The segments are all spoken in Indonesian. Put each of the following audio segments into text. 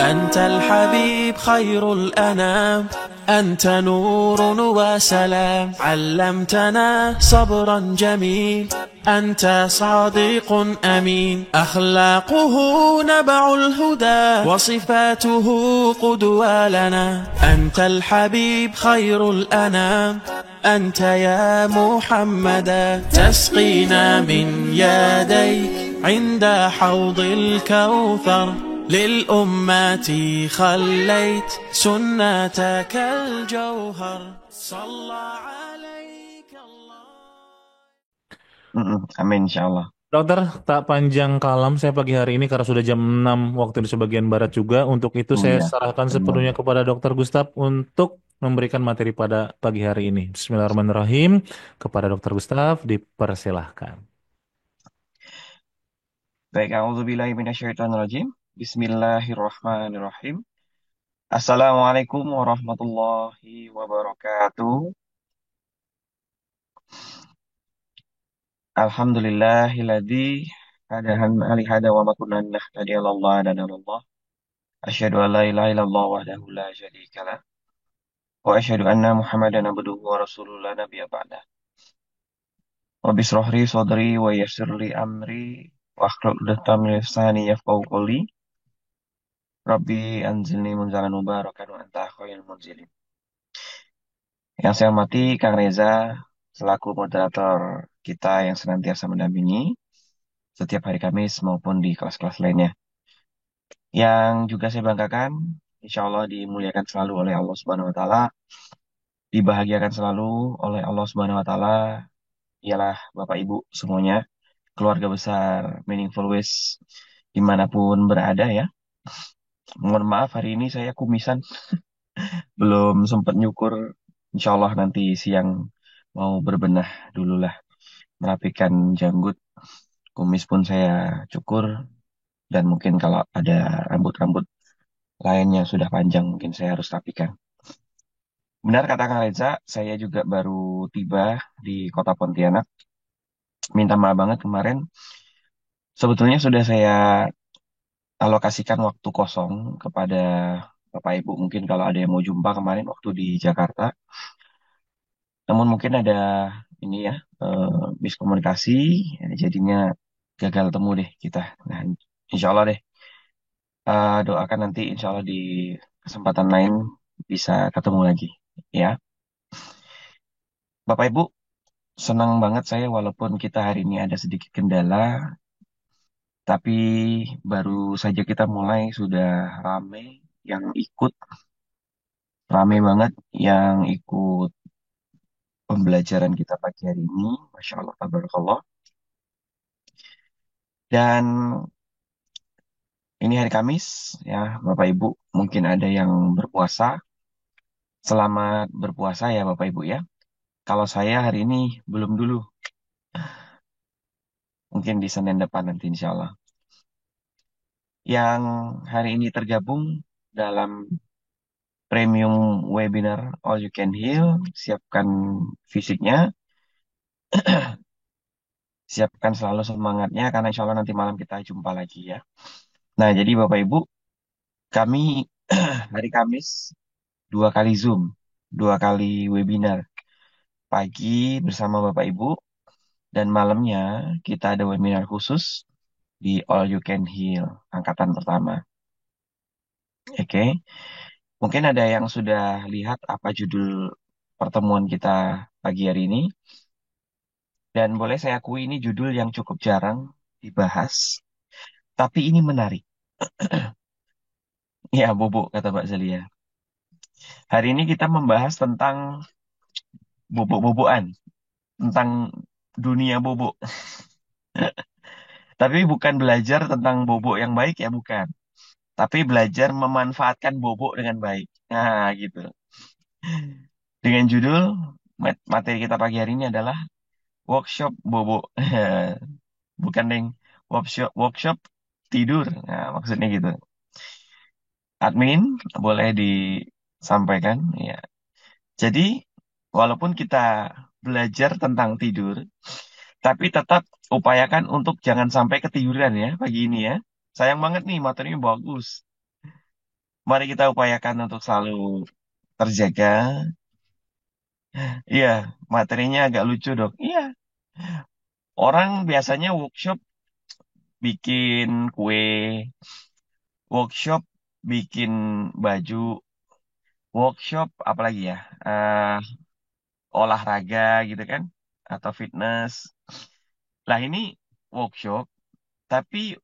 أنت الحبيب خير الأنام، أنت نور وسلام، علمتنا صبرا جميل، أنت صادق أمين، أخلاقه نبع الهدى وصفاته قدوة لنا. أنت الحبيب خير الأنام، أنت يا محمدا، تسقينا من يديك عند حوض الكوثر، للأمة خليت سنتك الجوهر، صلى عليك الله. Amin insyaallah. Dokter, tak panjang kalam saya pagi hari ini karena sudah jam 6 waktu di sebagian barat juga. Untuk itu saya Iya, serahkan benar. sepenuhnya kepada Dokter Gustaf untuk memberikan materi pada pagi hari ini. Bismillahirrahmanirrahim. Kepada Dokter Gustaf dipersilahkan. Baik, a'udzubillahi minasyaitonirrajim. Bismillahirrahmanirrahim. Assalamualaikum warahmatullahi wabarakatuh. Alhamdulillahilladzi hadahan ali hada wa ma kunna nahtadiya laula dan Allah. Asyhadu an la ilaha illallah wahdahu la syarikalah wa asyhadu anna Muhammadan abduhu wa rasuluhu la nabiyya ba'dah. Rabbi shrah li sadri wa yassir li amri wa hlul 'uqdatam min lisani yafqahu qawli. Rabbi anzilni munzalan mubarakan wa anta khairul munzilin. Yang saya hormati Kang Reza selaku moderator kita yang senantiasa mendampingi setiap hari Kamis maupun di kelas-kelas lainnya. Yang juga saya banggakan, insya Allah dimuliakan selalu oleh Allah Subhanahu Wa Taala, dibahagiakan selalu oleh Allah Subhanahu Wa Taala, ialah Bapak Ibu semuanya, keluarga besar Meaningful Ways dimanapun berada ya. Mohon maaf hari ini saya kumisan, belum sempat nyukur. Insya Allah nanti siang mau berbenah dulu lah, merapikan janggut, kumis pun saya cukur, dan mungkin kalau ada rambut-rambut lain yang sudah panjang mungkin saya harus rapikan. Benar kata Kang Reza, saya juga baru tiba di kota Pontianak. Minta maaf banget kemarin. Sebetulnya sudah saya alokasikan waktu kosong kepada Bapak Ibu. Mungkin kalau ada yang mau jumpa kemarin waktu di Jakarta. Namun mungkin ada ini ya, miskomunikasi. Jadinya gagal temu deh kita. Nah, insya Allah deh. Doakan nanti insya Allah di kesempatan lain bisa ketemu lagi. Ya, Bapak Ibu, senang banget saya walaupun kita hari ini ada sedikit kendala, tapi baru saja kita mulai sudah rame yang ikut, rame banget yang ikut pembelajaran kita pagi hari ini. Masya Allah, tabarakallah. Dan ini hari Kamis, ya Bapak Ibu, mungkin ada yang berpuasa. Selamat berpuasa ya Bapak Ibu ya. Kalau saya hari ini belum dulu, mungkin di Senin depan nanti insya Allah. Yang hari ini tergabung dalam premium webinar All You Can Heal, siapkan fisiknya, siapkan selalu semangatnya, karena insya Allah nanti malam kita jumpa lagi ya. Nah, jadi Bapak Ibu, kami hari Kamis dua kali Zoom, dua kali webinar. Pagi bersama Bapak Ibu, dan malamnya kita ada webinar khusus di All You Can Heal, angkatan pertama. Oke, mungkin ada yang sudah lihat apa judul pertemuan kita pagi hari ini. Dan boleh saya akui ini judul yang cukup jarang dibahas, tapi ini menarik. Ya, Bobo, kata Mbak Zelia. Hari ini kita membahas tentang bobo-boboan, tentang dunia bobo. Tapi bukan belajar tentang bobo yang baik ya, bukan. Tapi belajar memanfaatkan bobo dengan baik. Nah, gitu. Dengan judul materi kita pagi hari ini adalah workshop bobo. Bukan yang workshop workshop tidur. Nah, maksudnya gitu. Admin, boleh disampaikan ya. Jadi, walaupun kita belajar tentang tidur, tapi tetap upayakan untuk jangan sampai ketiduran ya pagi ini ya. Sayang banget nih materinya bagus. Mari kita upayakan untuk selalu terjaga. Iya, materinya agak lucu dok. Iya, orang biasanya workshop bikin kue, workshop bikin baju, workshop apalagi ya, eh olahraga gitu kan, atau fitness. Lah ini workshop, tapi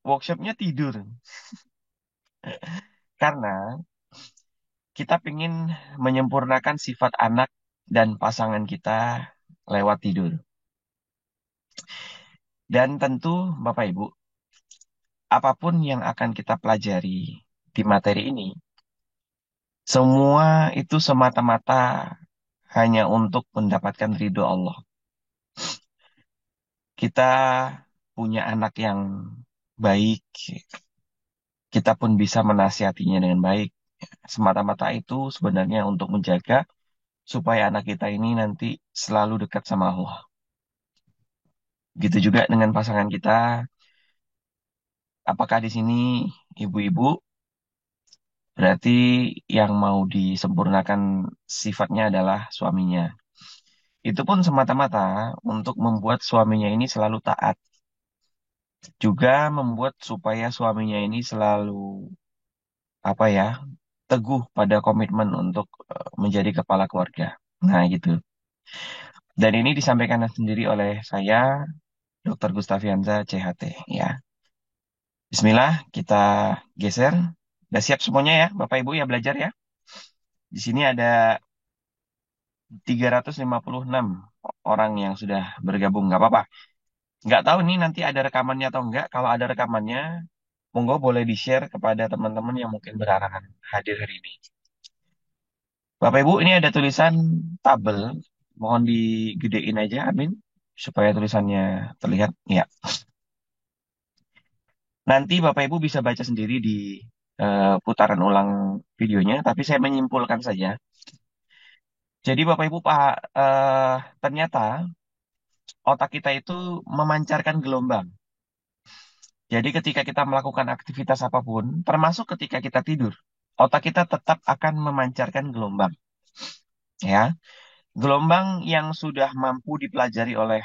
workshopnya tidur. Karena kita ingin menyempurnakan sifat anak dan pasangan kita lewat tidur. Dan tentu Bapak Ibu, apapun yang akan kita pelajari di materi ini, semua itu semata-mata hanya untuk mendapatkan ridho Allah. Kita punya anak yang baik, kita pun bisa menasihatinya dengan baik. Semata-mata itu sebenarnya untuk menjaga supaya anak kita ini nanti selalu dekat sama Allah. Gitu juga dengan pasangan kita. Apakah di sini ibu-ibu berarti yang mau disempurnakan sifatnya adalah suaminya. Itu pun semata-mata untuk membuat suaminya ini selalu taat. Juga membuat supaya suaminya ini selalu apa ya, teguh pada komitmen untuk menjadi kepala keluarga. Nah, gitu. Dan ini disampaikan sendiri oleh saya, Dr. Gustavianza, CHT. Ya, Bismillah, kita geser. Udah siap semuanya ya, Bapak Ibu ya belajar ya. Di sini ada 356 orang yang sudah bergabung. Nggak apa-apa. Nggak tahu nih nanti ada rekamannya atau enggak. Kalau ada rekamannya, monggo boleh di-share kepada teman-teman yang mungkin berhalangan hadir hari ini. Bapak Ibu, ini ada tulisan tabel. Mohon digedein aja, Amin. Supaya tulisannya terlihat. Ya. Nanti Bapak Ibu bisa baca sendiri di putaran ulang videonya. Tapi saya menyimpulkan saja. Jadi Bapak Ibu, Pak, ternyata otak kita itu memancarkan gelombang. Jadi ketika kita melakukan aktivitas apapun, termasuk ketika kita tidur, otak kita tetap akan memancarkan gelombang. Ya, gelombang yang sudah mampu dipelajari oleh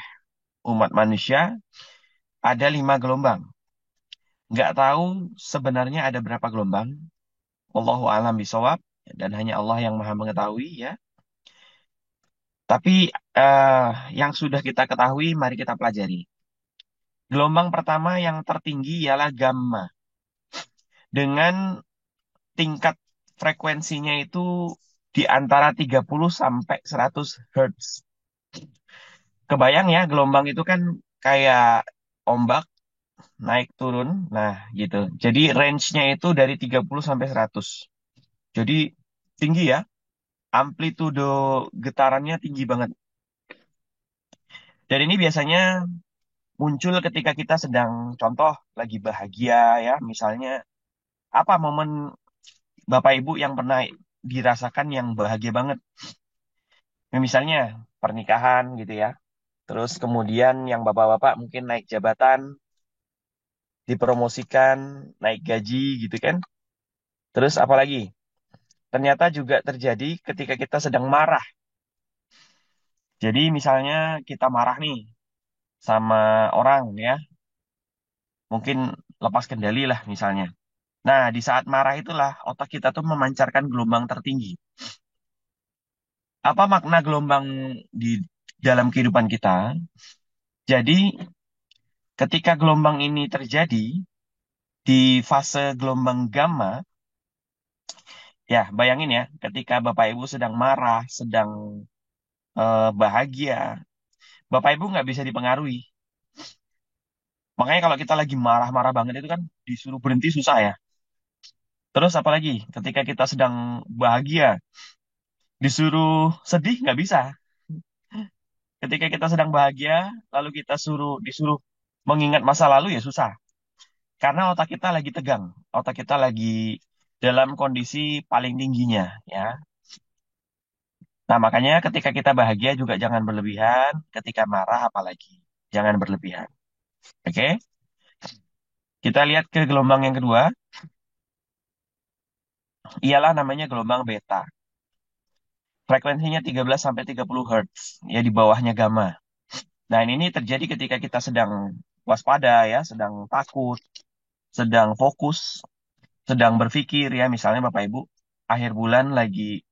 umat manusia ada 5 gelombang. Nggak tahu sebenarnya ada berapa gelombang. Allahu a'lam bishawab dan hanya Allah yang maha mengetahui ya. Tapi yang sudah kita ketahui, mari kita pelajari. Gelombang pertama yang tertinggi ialah gamma dengan tingkat frekuensinya itu di antara 30 sampai 100 Hz. Kebayang ya, gelombang itu kan kayak ombak naik turun. Nah, gitu. Jadi range-nya itu dari 30 sampai 100. Jadi tinggi ya. Amplitudo getarannya tinggi banget. Dan ini biasanya muncul ketika kita sedang contoh lagi bahagia ya. Misalnya apa momen Bapak Ibu yang pernah dirasakan yang bahagia banget? Ya, misalnya pernikahan gitu ya. Terus kemudian yang bapak-bapak mungkin naik jabatan, dipromosikan, naik gaji gitu kan. Terus apa lagi? Ternyata juga terjadi ketika kita sedang marah. Jadi misalnya kita marah nih sama orang ya, mungkin lepas kendali lah misalnya. Nah, di saat marah itulah otak kita tuh memancarkan gelombang tertinggi. Apa makna gelombang di dalam kehidupan kita? Jadi, ketika gelombang ini terjadi di fase gelombang gamma, ya bayangin ya, ketika Bapak Ibu sedang marah, sedang bahagia, Bapak Ibu nggak bisa dipengaruhi. Makanya kalau kita lagi marah-marah banget itu kan disuruh berhenti susah ya. Terus apalagi ketika kita sedang bahagia, disuruh sedih nggak bisa. Ketika kita sedang bahagia, lalu kita disuruh mengingat masa lalu ya susah. Karena otak kita lagi tegang, otak kita lagi dalam kondisi paling tingginya ya. Nah, makanya ketika kita bahagia juga jangan berlebihan, ketika marah apalagi jangan berlebihan. Oke? Kita lihat ke gelombang yang kedua. ialah namanya gelombang beta. Frekuensinya 13 sampai 30 Hz, ya di bawahnya gamma. Nah, ini terjadi ketika kita sedang waspada ya, sedang takut, sedang fokus, sedang berpikir ya, misalnya Bapak Ibu akhir bulan lagi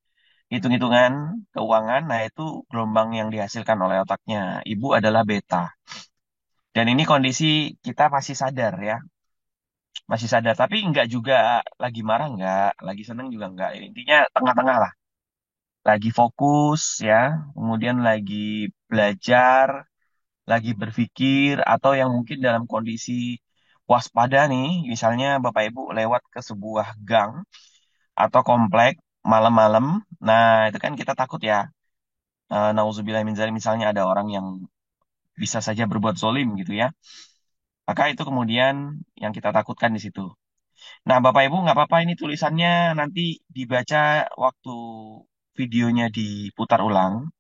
hitung-hitungan keuangan, nah itu gelombang yang dihasilkan oleh otaknya Ibu adalah beta. Dan ini kondisi kita masih sadar ya, masih sadar, tapi nggak juga lagi marah nggak, lagi seneng juga nggak. Intinya tengah-tengah lah, lagi fokus ya, kemudian lagi belajar, lagi berpikir, atau yang mungkin dalam kondisi waspada nih, misalnya Bapak Ibu lewat ke sebuah gang atau komplek malam-malam, nah itu kan kita takut ya. Nauzubillah min dzalik, misalnya ada orang yang bisa saja berbuat zolim gitu ya. Maka itu kemudian yang kita takutkan di situ. Nah, Bapak Ibu nggak apa-apa ini tulisannya nanti dibaca waktu videonya diputar ulang.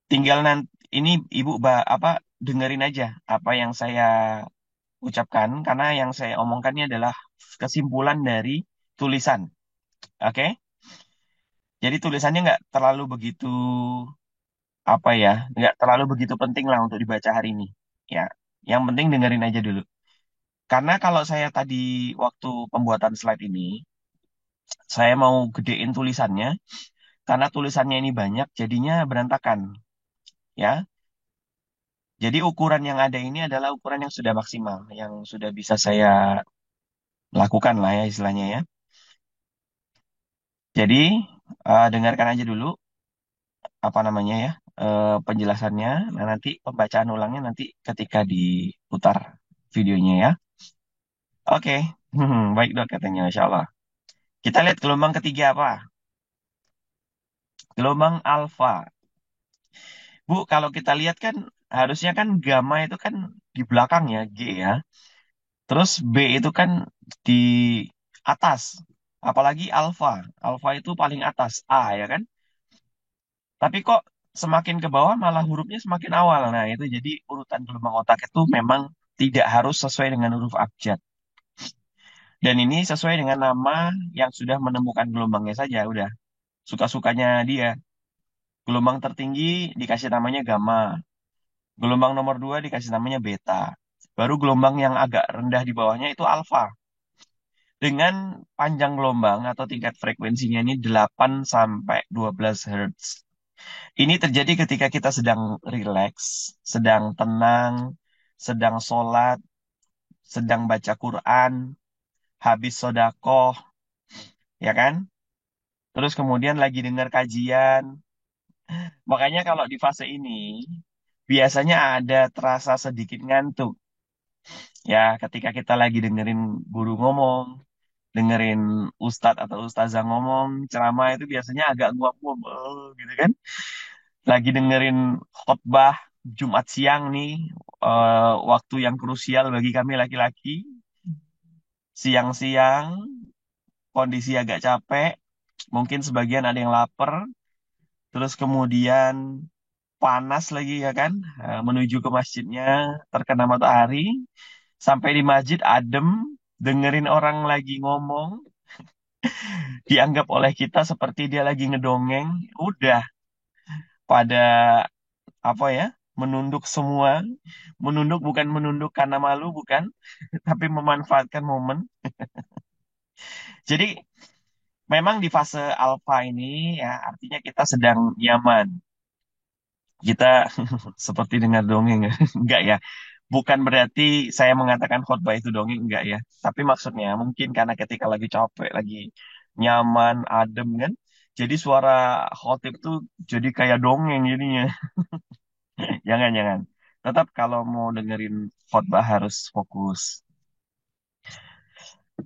Tinggal nanti ini Ibu apa dengerin aja apa yang saya ucapkan karena yang saya omongkannya adalah kesimpulan dari tulisan. Oke? Jadi tulisannya nggak terlalu begitu apa ya, nggak terlalu begitu penting lah untuk dibaca hari ini. Ya, yang penting dengerin aja dulu. Karena kalau saya tadi waktu pembuatan slide ini, saya mau gedein tulisannya, karena tulisannya ini banyak, jadinya berantakan. Ya, jadi ukuran yang ada ini adalah ukuran yang sudah maksimal, yang sudah bisa saya lakukan lah ya istilahnya ya. Jadi dengarkan aja dulu apa namanya ya penjelasannya. Nah nanti pembacaan ulangnya nanti ketika diputar videonya ya. Oke, baik dok katanya, Insya Allah. Kita lihat gelombang ketiga apa? Gelombang alfa. Bu, kalau kita lihat kan harusnya kan gamma itu kan di belakang ya, G ya. Terus B itu kan di atas. Apalagi alfa. Alfa itu paling atas, A ya kan. Tapi kok semakin ke bawah malah hurufnya semakin awal. Nah, itu jadi urutan gelombang otak itu memang tidak harus sesuai dengan huruf abjad. Dan ini sesuai dengan nama yang sudah menemukan gelombangnya saja, udah. Suka-sukanya dia. Gelombang tertinggi dikasih namanya gamma. Gelombang nomor 2 dikasih namanya beta. Baru gelombang yang agak rendah di bawahnya itu alfa. Dengan panjang gelombang atau tingkat frekuensinya ini 8 sampai 12 Hz. Ini terjadi ketika kita sedang rileks, sedang tenang, sedang sholat, sedang baca Quran, habis sodakoh, ya kan? Terus kemudian lagi dengar kajian. Makanya kalau di fase ini, biasanya ada terasa sedikit ngantuk. Ya, ketika kita lagi dengerin guru ngomong, dengerin ustadz atau ustazah ngomong, ceramah itu biasanya agak nguap-nguap, gitu kan? Lagi dengerin khotbah Jumat siang nih, waktu yang krusial bagi kami laki-laki, siang-siang, kondisi agak capek, mungkin sebagian ada yang lapar, terus kemudian panas lagi ya kan, menuju ke masjidnya, terkena matahari, sampai di masjid adem, dengerin orang lagi ngomong, dianggap oleh kita seperti dia lagi ngedongeng, udah pada apa ya, menunduk semua, menunduk bukan menunduk karena malu bukan, tapi memanfaatkan momen. Jadi memang di fase alfa ini ya artinya kita sedang nyaman. Kita seperti dengar dongeng ya. Enggak ya. Bukan berarti saya mengatakan khotbah itu dongeng enggak ya. Tapi maksudnya mungkin karena ketika lagi capek, lagi nyaman, adem kan. Jadi suara khotib tuh jadi kayak dongeng jadinya. Jangan, jangan. Tetap kalau mau dengerin khotbah harus fokus.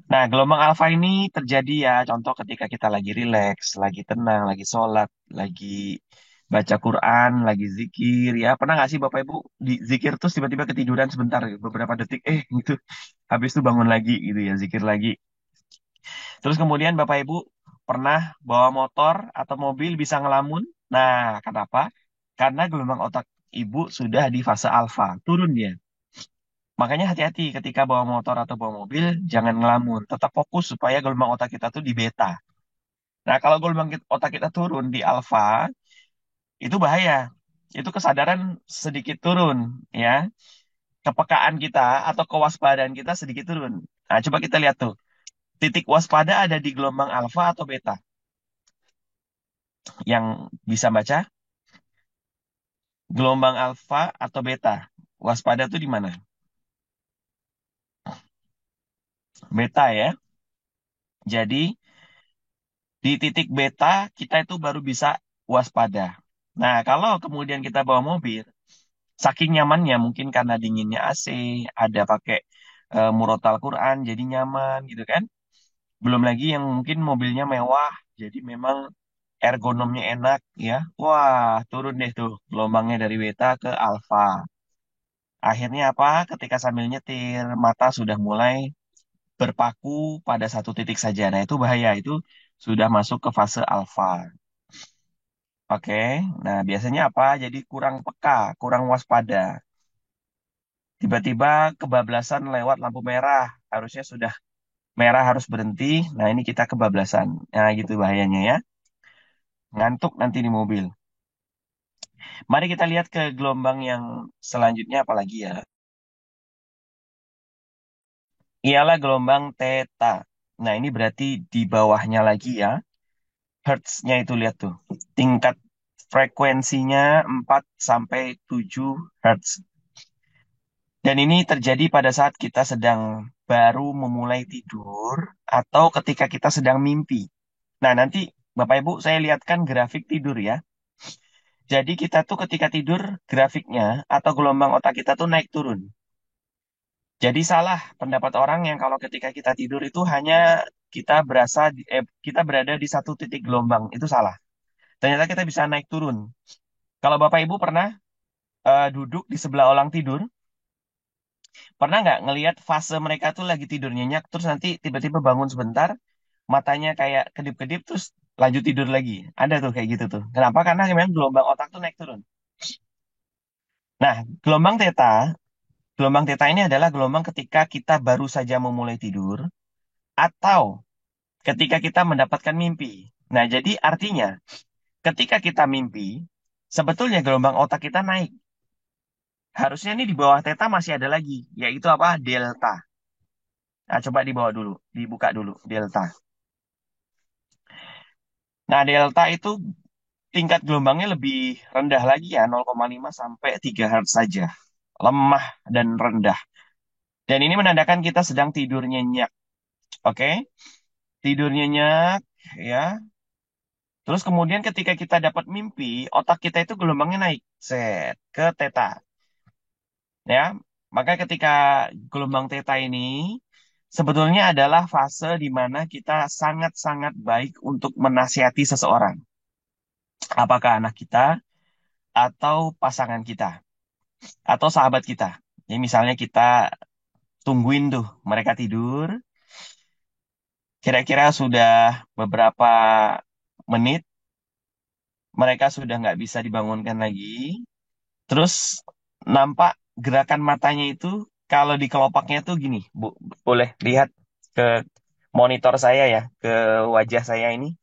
Nah, gelombang alfa ini terjadi ya, contoh ketika kita lagi rileks, lagi tenang, lagi sholat, lagi baca Quran, lagi zikir, ya. Pernah nggak sih Bapak Ibu di zikir terus tiba-tiba ketiduran sebentar, beberapa detik, gitu. Habis itu bangun lagi gitu ya, zikir lagi. Terus kemudian Bapak Ibu pernah bawa motor atau mobil bisa ngelamun? Nah, kenapa? Karena gelombang otak Ibu sudah di fase alfa, turun dia. Makanya hati-hati ketika bawa motor atau bawa mobil, jangan ngelamun. Tetap fokus supaya gelombang otak kita tuh di beta. Nah, kalau otak kita turun di alfa, itu bahaya. Itu kesadaran sedikit turun, ya. Kepekaan kita atau kewaspadaan kita sedikit turun. Nah, coba kita lihat tuh. Titik waspada ada di gelombang alfa atau beta. Yang bisa baca, gelombang alfa atau beta. Waspada tuh di mana? Beta ya. Jadi, di titik beta kita itu baru bisa waspada. Nah, kalau kemudian kita bawa mobil, saking nyamannya mungkin karena dinginnya AC, ada pakai murotal Quran, jadi nyaman gitu kan. Belum lagi yang mungkin mobilnya mewah, jadi memang ergonomnya enak ya. Wah, turun deh tuh gelombangnya dari beta ke alfa. Akhirnya apa? Ketika sambil nyetir, mata sudah mulai berpaku pada satu titik saja. Nah, itu bahaya. Itu sudah masuk ke fase alfa. Oke. Nah, biasanya apa? Jadi kurang peka, kurang waspada. Tiba-tiba kebablasan lewat lampu merah. Harusnya sudah merah harus berhenti. Nah, ini kita kebablasan. Nah, gitu bahayanya ya. Ngantuk nanti di mobil. Mari kita lihat ke gelombang yang selanjutnya apalagi ya. Ialah gelombang theta. Nah, ini berarti di bawahnya lagi ya. Hertznya itu lihat tuh. Tingkat frekuensinya 4 sampai 7 Hertz. Dan ini terjadi pada saat kita sedang baru memulai tidur atau ketika kita sedang mimpi. Nah, nanti Bapak Ibu saya lihatkan grafik tidur ya. Jadi kita tuh ketika tidur grafiknya atau gelombang otak kita tuh naik turun. Jadi salah pendapat orang yang kalau ketika kita tidur itu hanya kita berada di satu titik gelombang. Itu salah. Ternyata kita bisa naik turun. Kalau Bapak Ibu pernah duduk di sebelah orang tidur, pernah nggak ngelihat fase mereka tuh lagi tidur nyenyak, terus nanti tiba-tiba bangun sebentar, matanya kayak kedip-kedip, terus lanjut tidur lagi. Ada tuh kayak gitu tuh. Kenapa? Karena memang gelombang otak tuh naik turun. Nah, gelombang theta, gelombang theta ini adalah gelombang ketika kita baru saja memulai tidur, atau ketika kita mendapatkan mimpi. Nah, jadi artinya ketika kita mimpi, sebetulnya gelombang otak kita naik. Harusnya ini di bawah theta masih ada lagi, yaitu apa? Delta. Nah, coba dibawa dulu, dibuka dulu, delta. Nah, delta itu tingkat gelombangnya lebih rendah lagi ya, 0,5 sampai 3 Hz saja. Lemah dan rendah. Dan ini menandakan kita sedang tidur nyenyak. Oke? Tidur nyenyak, ya. Terus kemudian ketika kita dapat mimpi, otak kita itu gelombangnya naik. Set, ke theta. Ya, maka ketika gelombang theta ini sebetulnya adalah fase di mana kita sangat-sangat baik untuk menasihati seseorang. Apakah anak kita, atau pasangan kita, atau sahabat kita. Ya, misalnya kita tungguin tuh mereka tidur, kira-kira sudah beberapa menit, mereka sudah nggak bisa dibangunkan lagi. Terus nampak gerakan matanya itu, kalau di kelopaknya tuh gini, Bu, boleh lihat ke monitor saya ya, ke wajah saya ini.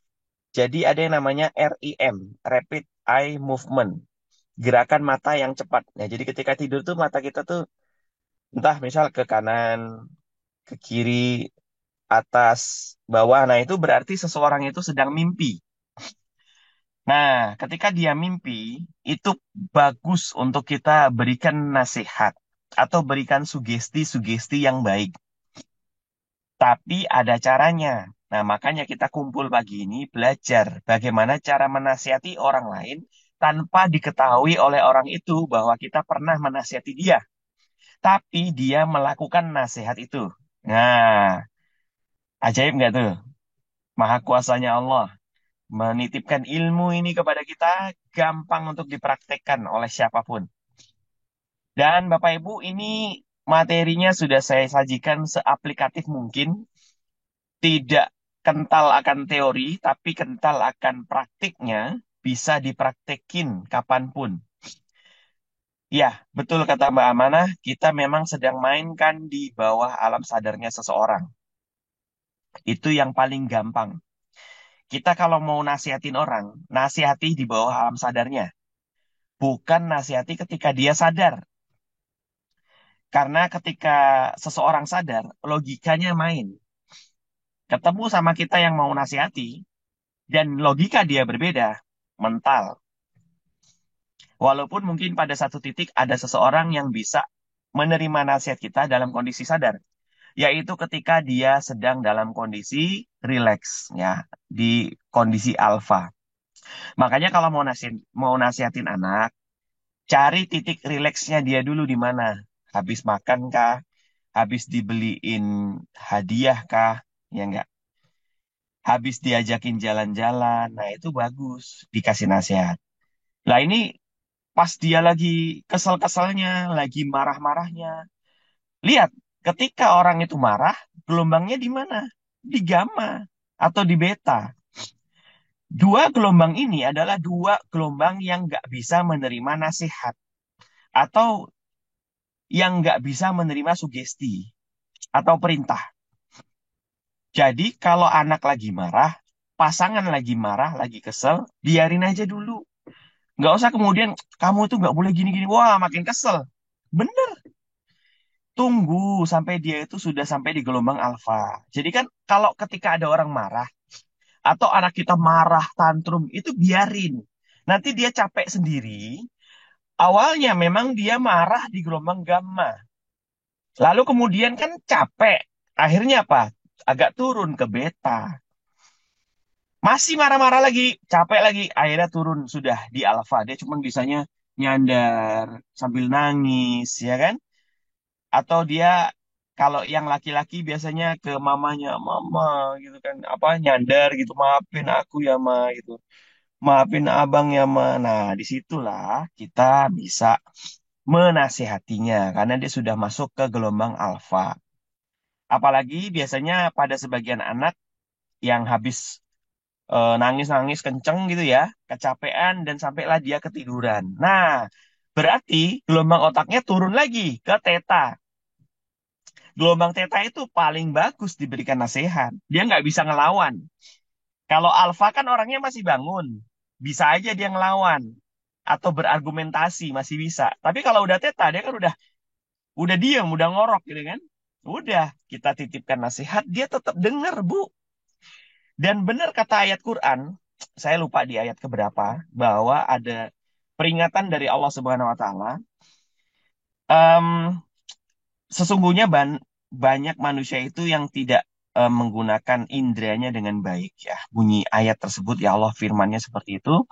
Jadi ada yang namanya REM, Rapid Eye Movement, gerakan mata yang cepat. Nah, jadi ketika tidur tuh mata kita tuh entah misal ke kanan, ke kiri, atas, bawah. Nah, itu berarti seseorang itu sedang mimpi. Nah, ketika dia mimpi, itu bagus untuk kita berikan nasihat atau berikan sugesti-sugesti yang baik. Tapi ada caranya. Nah, makanya kita kumpul pagi ini belajar bagaimana cara menasihati orang lain tanpa diketahui oleh orang itu bahwa kita pernah menasihati dia. Tapi dia melakukan nasihat itu. Nah, ajaib nggak tuh? Maha kuasanya Allah menitipkan ilmu ini kepada kita, gampang untuk dipraktekkan oleh siapapun. Dan Bapak Ibu, ini materinya sudah saya sajikan seaplikatif mungkin, tidak kental akan teori, tapi kental akan praktiknya, bisa dipraktekin kapanpun. Ya, betul kata Mbak Amanah, kita memang sedang mainkan di bawah alam sadarnya seseorang. Itu yang paling gampang. Kita kalau mau nasihatin orang, nasihati di bawah alam sadarnya. Bukan nasihati ketika dia sadar. Karena ketika seseorang sadar, logikanya main. Ketemu sama kita yang mau nasihati, dan logika dia berbeda, mental. Walaupun mungkin pada satu titik ada seseorang yang bisa menerima nasihat kita dalam kondisi sadar, yaitu ketika dia sedang dalam kondisi rileks, ya, di kondisi alfa. Makanya kalau mau nasihatin anak, cari titik rileksnya dia dulu di mana. Habis makan kah? Habis dibeliin hadiah kah? Ya enggak. Habis diajakin jalan-jalan. Nah, itu bagus dikasih nasihat. Lah ini pas dia lagi kesel-keselnya, lagi marah-marahnya. Lihat, ketika orang itu marah, gelombangnya di mana? Di gamma atau di beta. Dua gelombang ini adalah dua gelombang yang nggak bisa menerima nasihat atau yang nggak bisa menerima sugesti atau perintah. Jadi kalau anak lagi marah, pasangan lagi marah, lagi kesel, biarin aja dulu. Nggak usah kemudian kamu tuh nggak boleh gini-gini. Wah, makin kesel. Bener, tunggu sampai dia itu sudah sampai di gelombang alfa. Jadi kan kalau ketika ada orang marah atau anak kita marah, tantrum, itu biarin. Nanti dia capek sendiri. Awalnya memang dia marah di gelombang gamma. Lalu kemudian kan capek. Akhirnya apa? Agak turun ke beta. Masih marah-marah lagi, capek lagi. Akhirnya turun sudah di alfa. Dia cuma bisanya nyandar sambil nangis, ya kan? Atau dia kalau yang laki-laki biasanya ke mamanya, mama gitu kan, apa nyandar gitu, maafin aku ya ma gitu, maafin abang ya ma. Nah, disitulah kita bisa menasehatinya karena dia sudah masuk ke gelombang alfa. Apalagi biasanya pada sebagian anak yang habis nangis-nangis kenceng gitu ya, kecapean dan sampailah dia ketiduran. Nah, berarti gelombang otaknya turun lagi ke teta. Gelombang teta itu paling bagus diberikan nasihat. Dia nggak bisa ngelawan. Kalau alfa kan orangnya masih bangun. Bisa aja dia ngelawan. Atau berargumentasi masih bisa. Tapi kalau udah teta dia kan udah diam, udah ngorok gitu kan. Udah kita titipkan nasihat, dia tetap dengar, Bu. Dan benar kata ayat Quran, saya lupa di ayat keberapa, bahwa ada peringatan dari Allah Subhanahu wa taala. Em, Sesungguhnya banyak manusia itu yang tidak menggunakan indranya dengan baik ya. Bunyi ayat tersebut ya Allah firmannya seperti itu.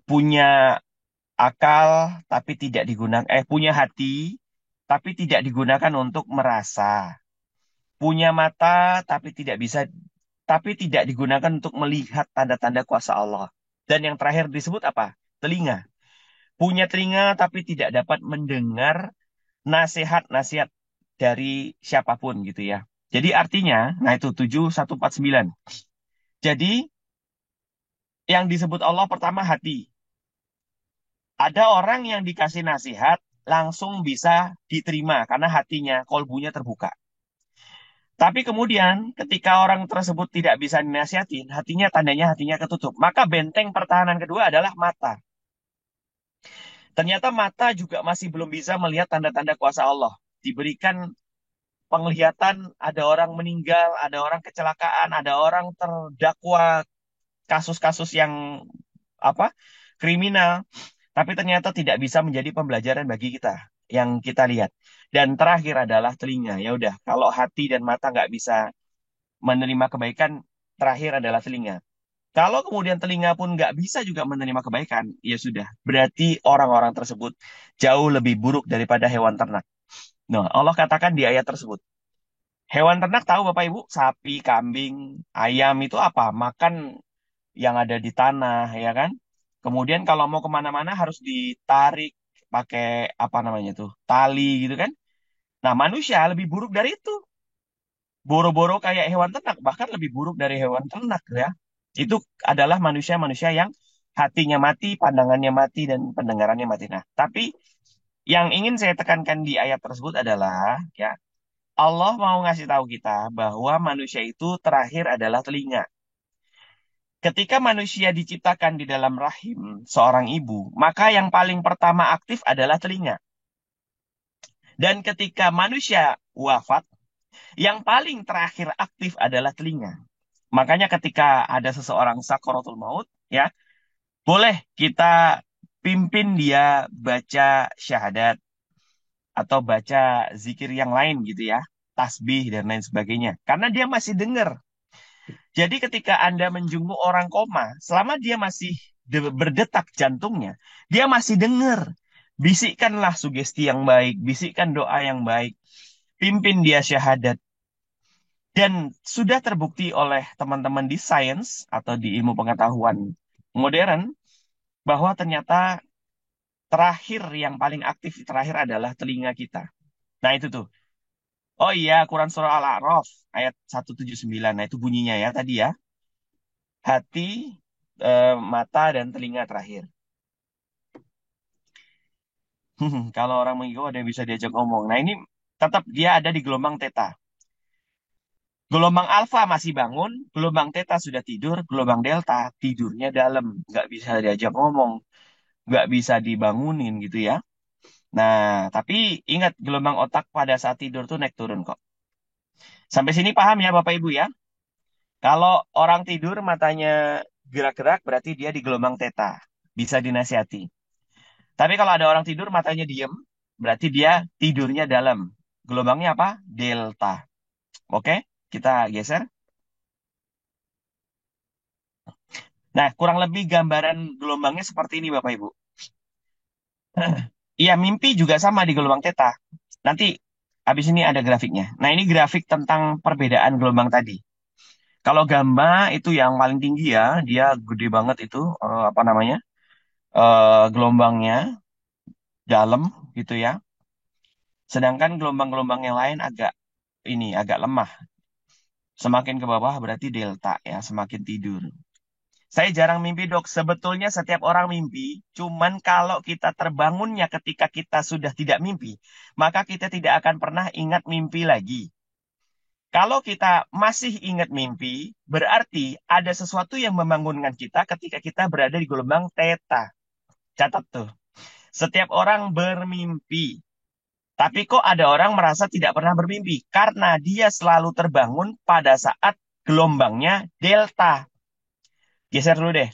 Punya akal tapi tidak digunakan punya hati tapi tidak digunakan untuk merasa. Punya mata tapi tidak digunakan untuk melihat tanda-tanda kuasa Allah. Dan yang terakhir disebut apa? Telinga. Punya telinga tapi tidak dapat mendengar nasihat-nasihat dari siapapun gitu ya. Jadi artinya, nah itu 7149. Jadi yang disebut Allah pertama hati. Ada orang yang dikasih nasihat langsung bisa diterima karena hatinya, kolbunya terbuka. Tapi kemudian ketika orang tersebut tidak bisa dinasihatin, hatinya tandanya hatinya ketutup. Maka benteng pertahanan kedua adalah mata. Ternyata mata juga masih belum bisa melihat tanda-tanda kuasa Allah. Diberikan penglihatan ada orang meninggal, ada orang kecelakaan, ada orang terdakwa kasus-kasus yang apa kriminal, tapi ternyata tidak bisa menjadi pembelajaran bagi kita yang kita lihat. Dan terakhir adalah telinga. Ya udah, kalau hati dan mata nggak bisa menerima kebaikan, terakhir adalah telinga. Kalau kemudian telinga pun nggak bisa juga menerima kebaikan, ya sudah. Berarti orang-orang tersebut jauh lebih buruk daripada hewan ternak. Nah, Allah katakan di ayat tersebut. Hewan ternak tahu Bapak Ibu, sapi, kambing, ayam itu apa? Makan yang ada di tanah, ya kan? Kemudian kalau mau kemana-mana harus ditarik pakai apa namanya tuh, tali gitu kan? Nah manusia lebih buruk dari itu. Boro-boro kayak hewan ternak, bahkan lebih buruk dari hewan ternak ya. Itu adalah manusia-manusia yang hatinya mati, pandangannya mati, dan pendengarannya mati. Nah, tapi yang ingin saya tekankan di ayat tersebut adalah, ya, Allah mau ngasih tahu kita bahwa manusia itu terakhir adalah telinga. Ketika manusia diciptakan di dalam rahim seorang ibu, maka yang paling pertama aktif adalah telinga. Dan ketika manusia wafat, yang paling terakhir aktif adalah telinga. Makanya ketika ada seseorang sakaratul maut, ya, boleh kita pimpin dia baca syahadat atau baca zikir yang lain gitu ya, tasbih dan lain sebagainya. Karena dia masih dengar. Jadi ketika Anda menjenguk orang koma, selama dia masih berdetak jantungnya, dia masih dengar. Bisikkanlah sugesti yang baik, bisikkan doa yang baik, pimpin dia syahadat. Dan sudah terbukti oleh teman-teman di sains atau di ilmu pengetahuan modern bahwa ternyata terakhir yang paling aktif terakhir adalah telinga kita. Nah itu tuh. Oh iya, Quran Surah Al-A'raf ayat 179. Nah itu bunyinya ya tadi ya. Hati, mata, dan telinga terakhir. Kalau orang mengigau ada yang bisa diajak ngomong. Nah ini tetap dia ada di gelombang theta. Gelombang alfa masih bangun, gelombang theta sudah tidur, gelombang delta tidurnya dalam. Nggak bisa diajak ngomong, nggak bisa dibangunin gitu ya. Nah, tapi ingat gelombang otak pada saat tidur tuh naik turun kok. Sampai sini paham ya Bapak Ibu ya? Kalau orang tidur matanya gerak-gerak berarti dia di gelombang theta. Bisa dinasihati. Tapi kalau ada orang tidur matanya diem, berarti dia tidurnya dalam. Gelombangnya apa? Delta. Oke, kita geser. Nah, kurang lebih gambaran gelombangnya seperti ini Bapak Ibu. Iya, mimpi juga sama di gelombang theta. Nanti habis ini ada grafiknya. Nah, ini grafik tentang perbedaan gelombang tadi. Kalau gamma itu yang paling tinggi ya, dia gede banget itu, apa namanya, gelombangnya dalam gitu ya. Sedangkan gelombang-gelombang yang lain agak lemah. Semakin ke bawah berarti delta ya, semakin tidur. Saya jarang mimpi dok. Sebetulnya setiap orang mimpi. Cuman kalau kita terbangunnya ketika kita sudah tidak mimpi, maka kita tidak akan pernah ingat mimpi lagi. Kalau kita masih ingat mimpi, berarti ada sesuatu yang membangunkan kita ketika kita berada di gelombang theta. Catat tuh. Setiap orang bermimpi. Tapi kok ada orang merasa tidak pernah bermimpi? Karena dia selalu terbangun pada saat gelombangnya delta. Geser dulu deh.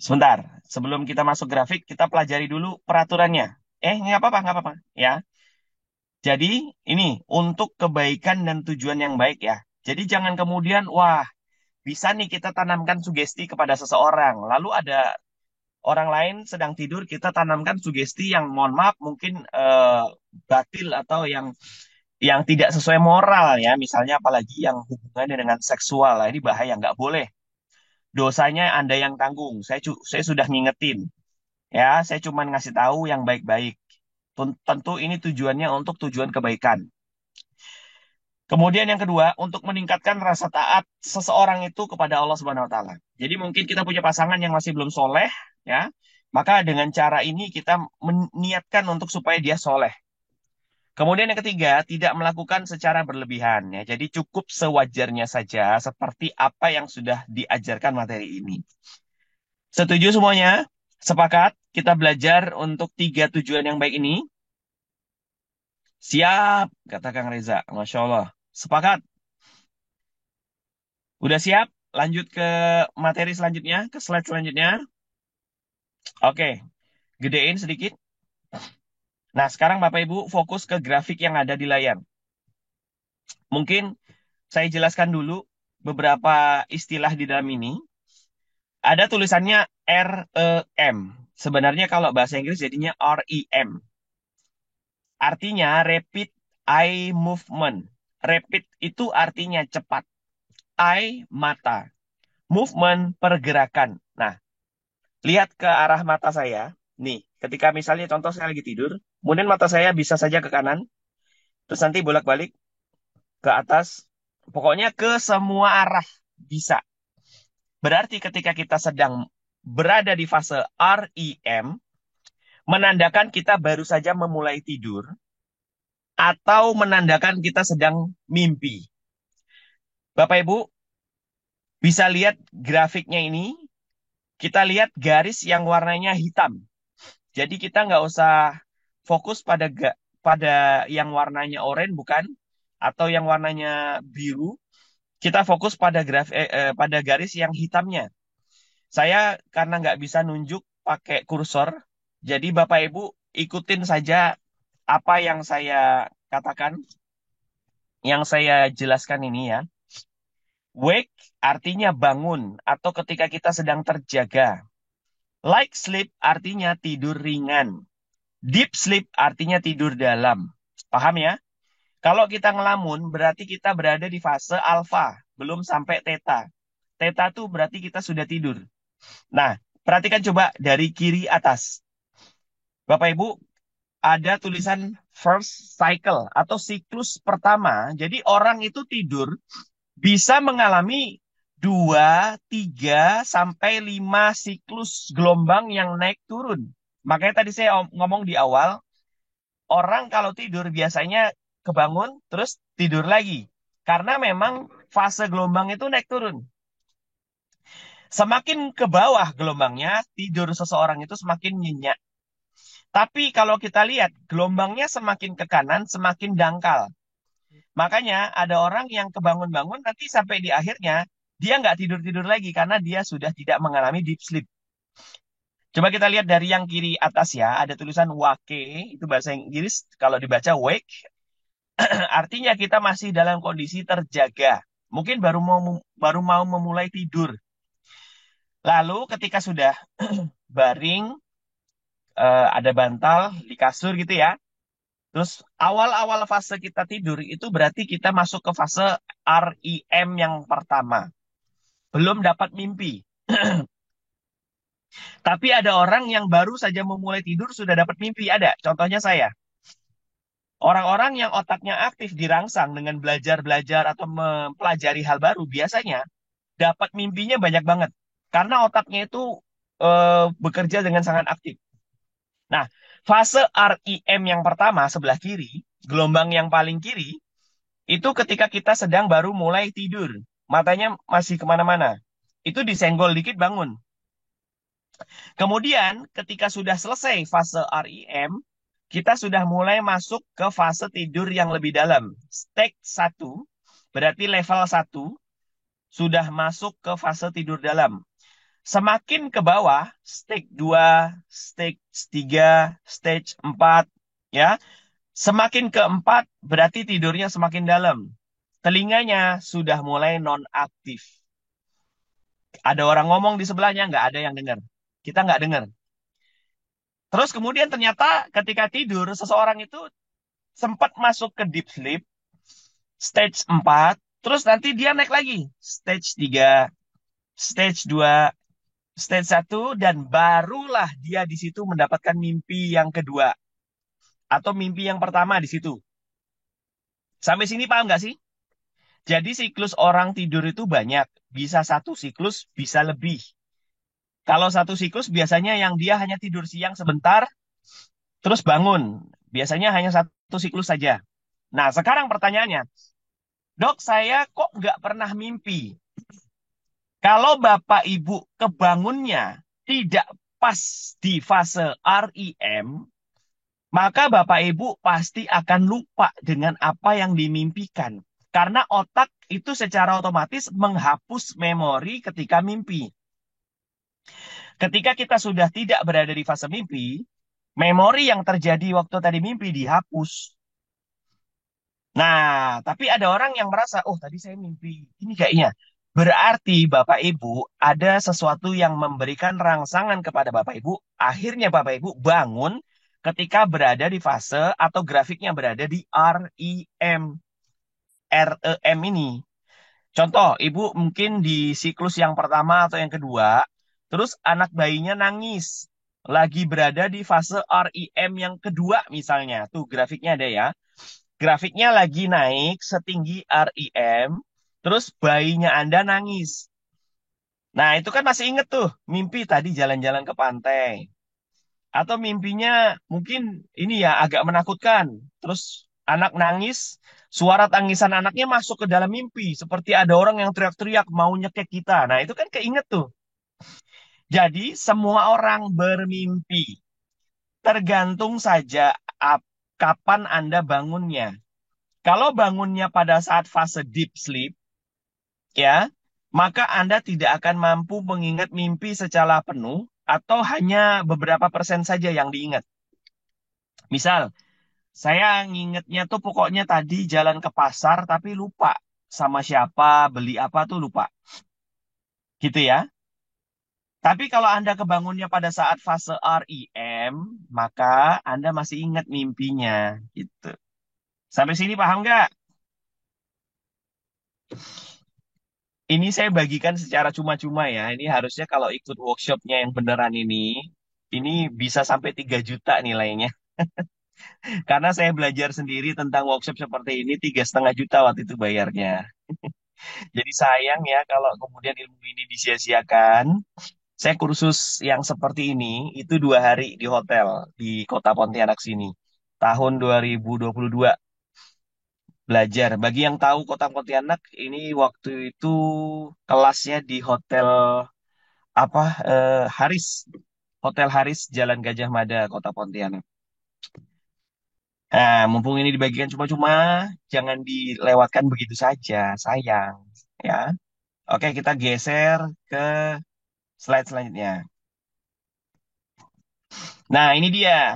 Sebentar, sebelum kita masuk grafik, kita pelajari dulu peraturannya. Nggak apa-apa, nggak apa-apa. Ya, jadi ini untuk kebaikan dan tujuan yang baik ya. Jadi jangan kemudian, wah, bisa nih kita tanamkan sugesti kepada seseorang. Lalu ada orang lain sedang tidur, kita tanamkan sugesti yang, mohon maaf, mungkin batil atau yang tidak sesuai moral ya. Misalnya apalagi yang hubungannya dengan seksual. Lah, ini bahaya, nggak boleh. Dosanya Anda yang tanggung. Saya sudah ngingetin. Ya, saya cuma ngasih tahu yang baik-baik. Tentu ini tujuannya untuk tujuan kebaikan. Kemudian yang kedua, untuk meningkatkan rasa taat seseorang itu kepada Allah Subhanahu wa taala. Jadi mungkin kita punya pasangan yang masih belum soleh, ya. Maka dengan cara ini kita meniatkan untuk supaya dia soleh. Kemudian yang ketiga, tidak melakukan secara berlebihan, ya. Jadi cukup sewajarnya saja seperti apa yang sudah diajarkan materi ini. Setuju semuanya? Sepakat? Kita belajar untuk 3 tujuan yang baik ini. Siap, kata Kang Reza. Masya Allah. Sepakat? Udah siap? Lanjut ke materi selanjutnya, ke slide selanjutnya. Oke, gedein sedikit. Nah, sekarang Bapak Ibu fokus ke grafik yang ada di layar. Mungkin saya jelaskan dulu beberapa istilah di dalam ini. Ada tulisannya REM. Sebenarnya kalau bahasa Inggris jadinya REM. Artinya rapid eye movement. Rapid itu artinya cepat. Eye, mata. Movement, pergerakan. Nah, lihat ke arah mata saya. Nih, ketika misalnya contoh saya lagi tidur, kemudian mata saya bisa saja ke kanan, terus nanti bolak-balik ke atas, pokoknya ke semua arah bisa. Berarti ketika kita sedang berada di fase REM, menandakan kita baru saja memulai tidur atau menandakan kita sedang mimpi. Bapak Ibu, bisa lihat grafiknya ini, kita lihat garis yang warnanya hitam. Jadi kita nggak usah fokus pada yang warnanya oranye bukan, atau yang warnanya biru. Kita fokus pada garis yang hitamnya. Saya karena nggak bisa nunjuk pakai kursor, jadi Bapak Ibu ikutin saja apa yang saya katakan, yang saya jelaskan ini ya. Wake artinya bangun atau ketika kita sedang terjaga. Light sleep artinya tidur ringan. Deep sleep artinya tidur dalam. Paham ya? Kalau kita ngelamun berarti kita berada di fase alfa, belum sampai theta. Theta tuh berarti kita sudah tidur. Nah, perhatikan coba dari kiri atas. Bapak Ibu, ada tulisan first cycle atau siklus pertama. Jadi orang itu tidur bisa mengalami 2, 3, sampai 5 siklus gelombang yang naik turun. Makanya tadi saya ngomong di awal, orang kalau tidur biasanya kebangun terus tidur lagi. Karena memang fase gelombang itu naik turun. Semakin ke bawah gelombangnya, tidur seseorang itu semakin nyenyak. Tapi kalau kita lihat, gelombangnya semakin ke kanan, semakin dangkal. Makanya ada orang yang kebangun-bangun nanti sampai di akhirnya, dia nggak tidur-tidur lagi karena dia sudah tidak mengalami deep sleep. Coba kita lihat dari yang kiri atas ya, ada tulisan wake, itu bahasa Inggris, kalau dibaca wake, artinya kita masih dalam kondisi terjaga. Mungkin baru mau memulai tidur. Lalu ketika sudah baring, ada bantal di kasur gitu ya. Terus awal-awal fase kita tidur itu berarti kita masuk ke fase REM yang pertama. Belum dapat mimpi. Tapi ada orang yang baru saja memulai tidur sudah dapat mimpi. Ada. Contohnya saya. Orang-orang yang otaknya aktif dirangsang dengan belajar-belajar atau mempelajari hal baru biasanya dapat mimpinya banyak banget. Karena otaknya itu bekerja dengan sangat aktif. Nah, fase REM yang pertama sebelah kiri, gelombang yang paling kiri, itu ketika kita sedang baru mulai tidur. Matanya masih kemana-mana. Itu disenggol dikit bangun. Kemudian ketika sudah selesai fase REM, kita sudah mulai masuk ke fase tidur yang lebih dalam. Stage 1, berarti level 1, sudah masuk ke fase tidur dalam. Semakin ke bawah, stage 2, stage 3, stage 4, ya. Semakin keempat, berarti tidurnya semakin dalam. Telinganya sudah mulai non-aktif. Ada orang ngomong di sebelahnya, nggak ada yang dengar. Kita nggak dengar. Terus kemudian ternyata ketika tidur, seseorang itu sempat masuk ke deep sleep, stage 4, terus nanti dia naik lagi. Stage 3, stage 2, stage 1, dan barulah dia di situ mendapatkan mimpi yang kedua. Atau mimpi yang pertama di situ. Sampai sini paham nggak sih? Jadi siklus orang tidur itu banyak. Bisa satu siklus, bisa lebih. Kalau satu siklus biasanya yang dia hanya tidur siang sebentar, terus bangun. Biasanya hanya satu siklus saja. Nah, sekarang pertanyaannya, dok saya kok nggak pernah mimpi? Kalau Bapak Ibu kebangunnya tidak pas di fase REM, maka Bapak Ibu pasti akan lupa dengan apa yang dimimpikan. Karena otak itu secara otomatis menghapus memori ketika mimpi. Ketika kita sudah tidak berada di fase mimpi, memori yang terjadi waktu tadi mimpi dihapus. Nah, tapi ada orang yang merasa, oh tadi saya mimpi, ini kayaknya. Berarti Bapak Ibu ada sesuatu yang memberikan rangsangan kepada Bapak Ibu. Akhirnya Bapak Ibu bangun ketika berada di fase atau grafiknya berada di REM. REM ini. Contoh, Ibu mungkin di siklus yang pertama atau yang kedua, terus anak bayinya nangis. Lagi berada di fase REM yang kedua misalnya. Tuh grafiknya ada ya. Grafiknya lagi naik setinggi REM, terus bayinya Anda nangis. Nah, itu kan masih inget tuh, mimpi tadi jalan-jalan ke pantai. Atau mimpinya mungkin ini ya agak menakutkan. Terus anak nangis, suara tangisan anaknya masuk ke dalam mimpi. Seperti ada orang yang teriak-teriak mau nyekek kita. Nah, itu kan keinget tuh. Jadi, semua orang bermimpi. Tergantung saja kapan Anda bangunnya. Kalau bangunnya pada saat fase deep sleep, ya, maka Anda tidak akan mampu mengingat mimpi secara penuh atau hanya beberapa persen saja yang diingat. Misal, saya ngingetnya tuh pokoknya tadi jalan ke pasar tapi lupa sama siapa, beli apa tuh lupa. Gitu ya. Tapi kalau Anda kebangunnya pada saat fase REM, maka Anda masih ingat mimpinya. Gitu. Sampai sini paham nggak? Ini saya bagikan secara cuma-cuma ya. Ini harusnya kalau ikut workshopnya yang beneran ini bisa sampai 3 juta nilainya. Karena saya belajar sendiri tentang workshop seperti ini 3,5 juta waktu itu bayarnya. Jadi sayang ya kalau kemudian ilmu ini disia-siakan. Saya kursus yang seperti ini itu 2 hari di hotel di kota Pontianak sini. Tahun 2022 belajar. Bagi yang tahu kota Pontianak, ini waktu itu kelasnya di hotel apa Haris. Hotel Haris Jalan Gajah Mada, Kota Pontianak. Nah, mumpung ini dibagikan cuma-cuma, jangan dilewatkan begitu saja, sayang. Ya, oke kita geser ke slide selanjutnya. Nah, ini dia.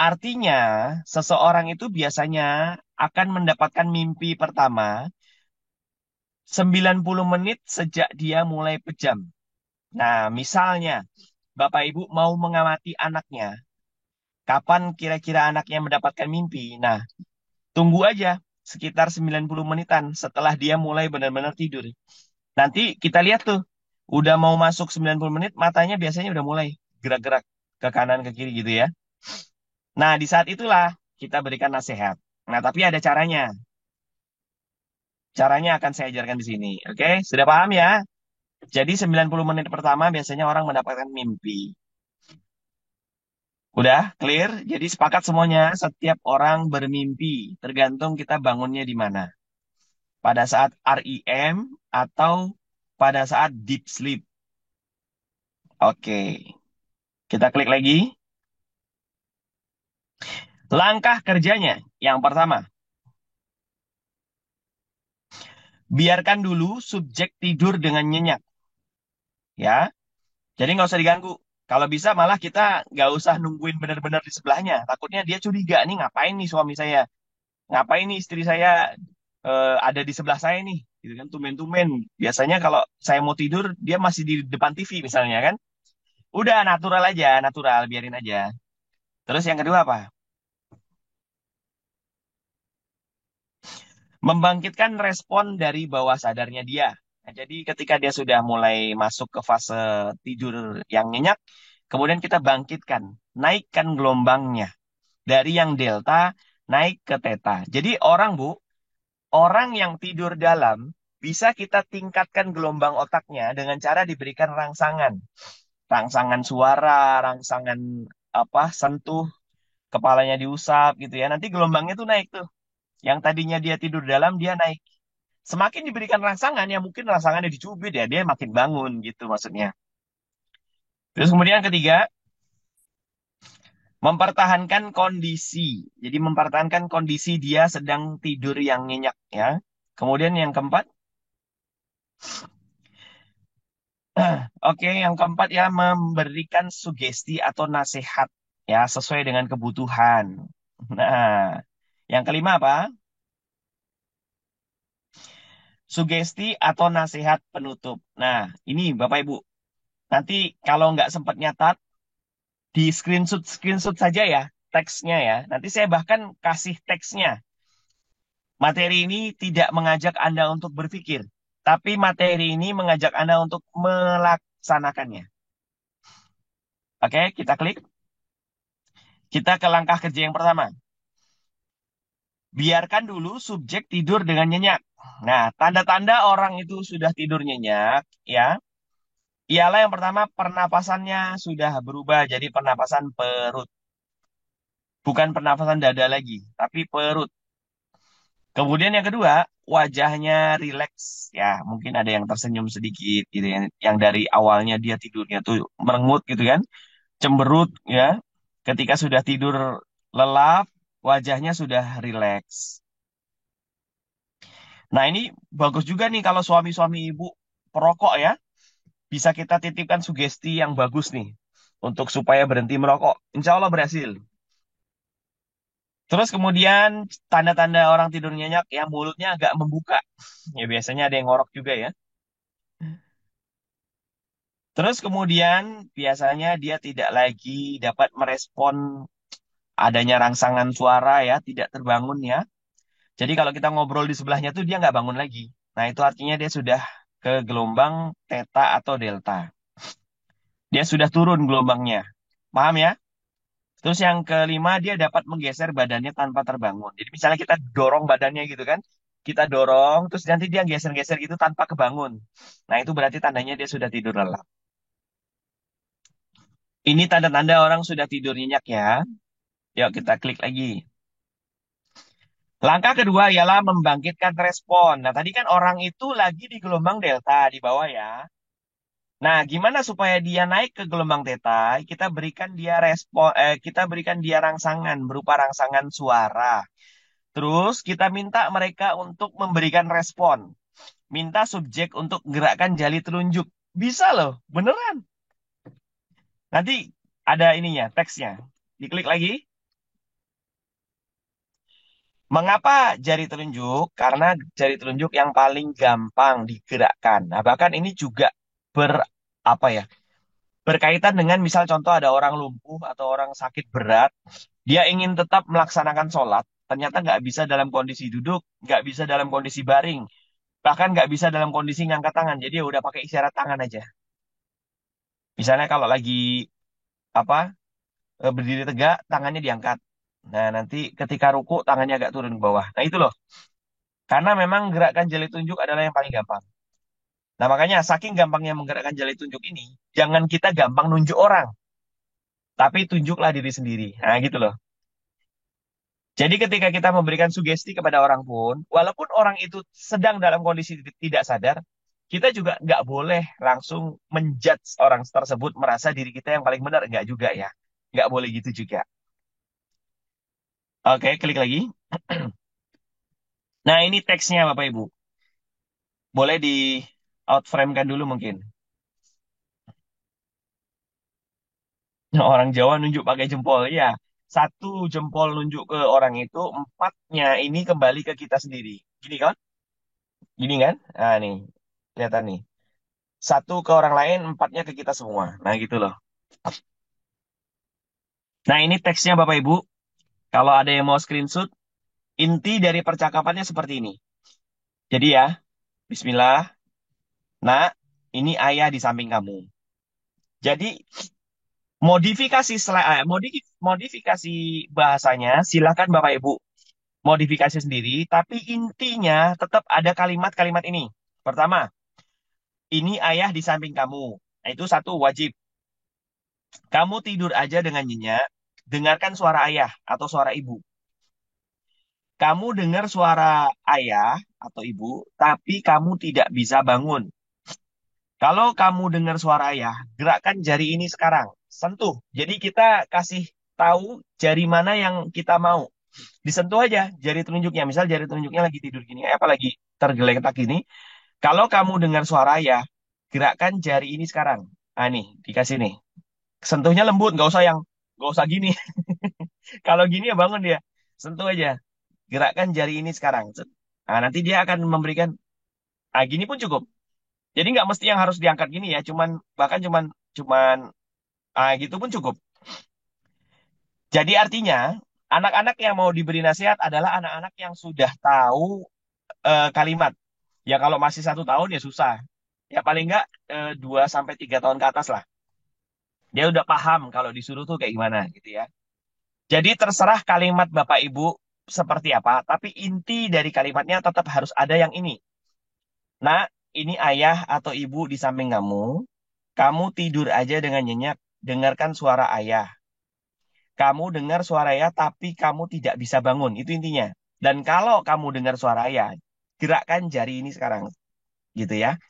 Artinya, seseorang itu biasanya akan mendapatkan mimpi pertama 90 menit sejak dia mulai pejam. Nah, misalnya, Bapak Ibu mau mengamati anaknya, kapan kira-kira anaknya mendapatkan mimpi? Nah, tunggu aja sekitar 90 menitan setelah dia mulai benar-benar tidur. Nanti kita lihat tuh, udah mau masuk 90 menit, matanya biasanya udah mulai gerak-gerak ke kanan ke kiri gitu ya. Nah, di saat itulah kita berikan nasihat. Nah, tapi ada caranya. Caranya akan saya ajarkan di sini. Oke, sudah paham ya? Jadi 90 menit pertama biasanya orang mendapatkan mimpi. Udah clear? Jadi sepakat semuanya, setiap orang bermimpi, tergantung kita bangunnya di mana. Pada saat REM atau pada saat deep sleep. Oke, kita klik lagi. Langkah kerjanya. Yang pertama, biarkan dulu subjek tidur dengan nyenyak. Ya, jadi nggak usah diganggu. Kalau bisa malah kita nggak usah nungguin benar-benar di sebelahnya. Takutnya dia curiga nih ngapain nih suami saya, ngapain nih istri saya ada di sebelah saya nih, gitu kan tumen-tumen. Biasanya kalau saya mau tidur dia masih di depan TV misalnya kan. Udah natural aja, natural biarin aja. Terus yang kedua apa? Membangkitkan respon dari bawah sadarnya dia. Nah, jadi ketika dia sudah mulai masuk ke fase tidur yang nyenyak, kemudian kita bangkitkan, naikkan gelombangnya dari yang delta naik ke theta. Jadi orang yang tidur dalam bisa kita tingkatkan gelombang otaknya dengan cara diberikan rangsangan. Rangsangan suara, rangsangan apa, sentuh, kepalanya diusap gitu ya. Nanti gelombangnya tuh naik tuh. Yang tadinya dia tidur dalam, dia naik. Semakin diberikan rangsangan, ya mungkin rangsangannya dicubit ya, dia makin bangun gitu maksudnya. Terus kemudian yang ketiga, mempertahankan kondisi. Jadi mempertahankan kondisi dia sedang tidur yang nyenyak ya. Kemudian yang keempat, oke, yang keempat ya memberikan sugesti atau nasihat ya sesuai dengan kebutuhan. Nah, yang kelima apa? Sugesti atau nasihat penutup. Nah, ini Bapak Ibu, nanti kalau nggak sempat nyatat, di screenshot saja ya teksnya ya. Nanti saya bahkan kasih teksnya. Materi ini tidak mengajak Anda untuk berpikir, tapi materi ini mengajak Anda untuk melaksanakannya. Oke, kita klik. Kita ke langkah kerja yang pertama. Biarkan dulu subjek tidur dengan nyenyak. Nah, tanda-tanda orang itu sudah tidur nyenyak, ya. Ialah yang pertama pernapasannya sudah berubah jadi pernapasan perut. Bukan pernapasan dada lagi, tapi perut. Kemudian yang kedua, wajahnya rileks. Ya, mungkin ada yang tersenyum sedikit gitu ya. Yang dari awalnya dia tidurnya tuh merengut gitu kan. Cemberut ya. Ketika sudah tidur lelap, wajahnya sudah rileks. Nah, ini bagus juga nih kalau suami-suami ibu perokok ya. Bisa kita titipkan sugesti yang bagus nih untuk supaya berhenti merokok. Insya Allah berhasil. Terus kemudian tanda-tanda orang tidur nyenyak yang mulutnya agak membuka. Ya biasanya ada yang ngorok juga ya. Terus kemudian biasanya dia tidak lagi dapat merespon adanya rangsangan suara ya, tidak terbangun ya. Jadi kalau kita ngobrol di sebelahnya tuh dia nggak bangun lagi. Nah itu artinya dia sudah ke gelombang theta atau delta. Dia sudah turun gelombangnya. Paham ya? Terus yang kelima dia dapat menggeser badannya tanpa terbangun. Jadi misalnya kita dorong badannya gitu kan. Kita dorong, terus nanti dia geser-geser gitu tanpa kebangun. Nah itu berarti tandanya dia sudah tidur lelap. Ini tanda-tanda orang sudah tidur nyenyak ya. Yuk kita klik lagi. Langkah kedua ialah membangkitkan respon. Nah tadi kan orang itu lagi di gelombang delta di bawah ya. Nah gimana supaya dia naik ke gelombang theta? Kita berikan dia respon, kita berikan dia rangsangan berupa rangsangan suara. Terus kita minta mereka untuk memberikan respon. Minta subjek untuk gerakan jari telunjuk. Bisa loh, beneran. Nanti ada ininya, teksnya. Diklik lagi. Mengapa jari telunjuk? Karena jari telunjuk yang paling gampang digerakkan. Nah, bahkan ini juga ber apa ya? Berkaitan dengan misal contoh ada orang lumpuh atau orang sakit berat, dia ingin tetap melaksanakan sholat, ternyata nggak bisa dalam kondisi duduk, nggak bisa dalam kondisi baring, bahkan nggak bisa dalam kondisi ngangkat tangan. Jadi ya udah pakai isyarat tangan aja. Misalnya kalau lagi apa berdiri tegak, tangannya diangkat. Nah nanti ketika ruku tangannya agak turun ke bawah. Nah itu loh. Karena memang gerakan jari tunjuk adalah yang paling gampang. Nah makanya saking gampangnya menggerakkan jari tunjuk ini, jangan kita gampang nunjuk orang, tapi tunjuklah diri sendiri. Nah gitu loh. Jadi ketika kita memberikan sugesti kepada orang pun, walaupun orang itu sedang dalam kondisi tidak sadar, kita juga nggak boleh langsung menjudge orang tersebut merasa diri kita yang paling benar. Nggak juga ya. Nggak boleh gitu juga. Oke, klik lagi. Nah ini teksnya Bapak Ibu. Boleh di outframe-kan dulu mungkin. Nah, orang Jawa nunjuk pakai jempol. Ya, satu jempol nunjuk ke orang itu, empatnya ini kembali ke kita sendiri. Gini kan? Gini kan? Nah nih, kelihatan nih. Satu ke orang lain, empatnya ke kita semua. Nah gitu loh. Nah ini teksnya Bapak Ibu. Kalau ada yang mau screenshot, inti dari percakapannya seperti ini. Jadi ya, Bismillah. Nah, ini ayah di samping kamu. Jadi modifikasi bahasanya silakan Bapak Ibu modifikasi sendiri, tapi intinya tetap ada kalimat-kalimat ini. Pertama, ini ayah di samping kamu. Nah, itu satu wajib. Kamu tidur aja dengan nyenyak, dengarkan suara ayah atau suara ibu. Kamu dengar suara ayah atau ibu, tapi kamu tidak bisa bangun. Kalau kamu dengar suara ayah, gerakkan jari ini sekarang. Sentuh. Jadi kita kasih tahu jari mana yang kita mau. Disentuh aja jari telunjuknya. Misal jari telunjuknya lagi tidur gini, apalagi tergeletak gini. Kalau kamu dengar suara ayah, gerakkan jari ini sekarang. Ah nih, dikasih nih. Sentuhnya lembut, nggak usah gini. Kalau gini ya bangun dia. Sentuh aja. Gerakkan jari ini sekarang. Nah, nanti dia akan memberikan, ah gini pun cukup. Jadi nggak mesti yang harus diangkat gini ya, cuman gitu pun cukup. Jadi artinya anak-anak yang mau diberi nasihat adalah anak-anak yang sudah tahu kalimat. Ya kalau masih 1 tahun ya susah. Ya paling nggak 2 sampai 3 tahun ke atas lah. Dia udah paham kalau disuruh tuh kayak gimana gitu ya. Jadi terserah kalimat Bapak Ibu seperti apa, tapi inti dari kalimatnya tetap harus ada yang ini. Nah, ini ayah atau ibu di samping kamu. Kamu tidur aja dengan nyenyak, dengarkan suara ayah. Kamu dengar suara ayah, tapi kamu tidak bisa bangun. Itu intinya. Dan kalau kamu dengar suara ayah, gerakkan jari ini sekarang. Gitu ya.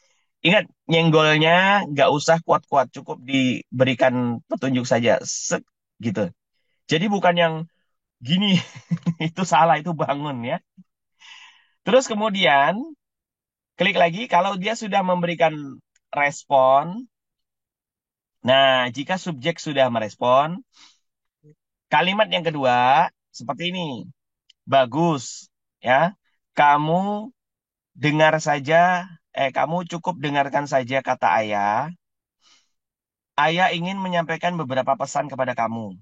Ingat, nyenggolnya nggak usah kuat-kuat. Cukup diberikan petunjuk saja. Set, gitu. Jadi bukan yang gini, itu salah, itu bangun ya. Terus kemudian, klik lagi. Kalau dia sudah memberikan respon. Nah, jika subjek sudah merespon, kalimat yang kedua, seperti ini. Bagus, ya. Kamu dengar saja, kamu cukup dengarkan saja kata ayah. Ayah ingin menyampaikan beberapa pesan kepada kamu.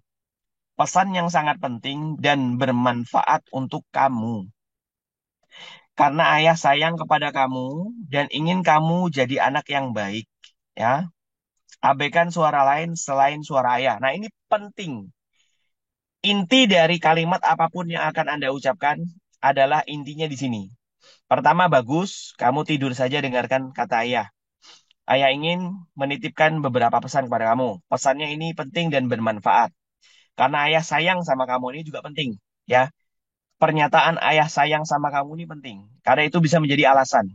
Pesan yang sangat penting dan bermanfaat untuk kamu. Karena ayah sayang kepada kamu dan ingin kamu jadi anak yang baik. Ya, abaikan suara lain selain suara ayah. Nah, ini penting. Inti dari kalimat apapun yang akan Anda ucapkan adalah intinya di sini. Pertama, bagus, kamu tidur saja dengarkan kata ayah. Ayah ingin menitipkan beberapa pesan kepada kamu. Pesannya ini penting dan bermanfaat. Karena ayah sayang sama kamu ini juga penting. Ya, pernyataan ayah sayang sama kamu ini penting. Karena itu bisa menjadi alasan.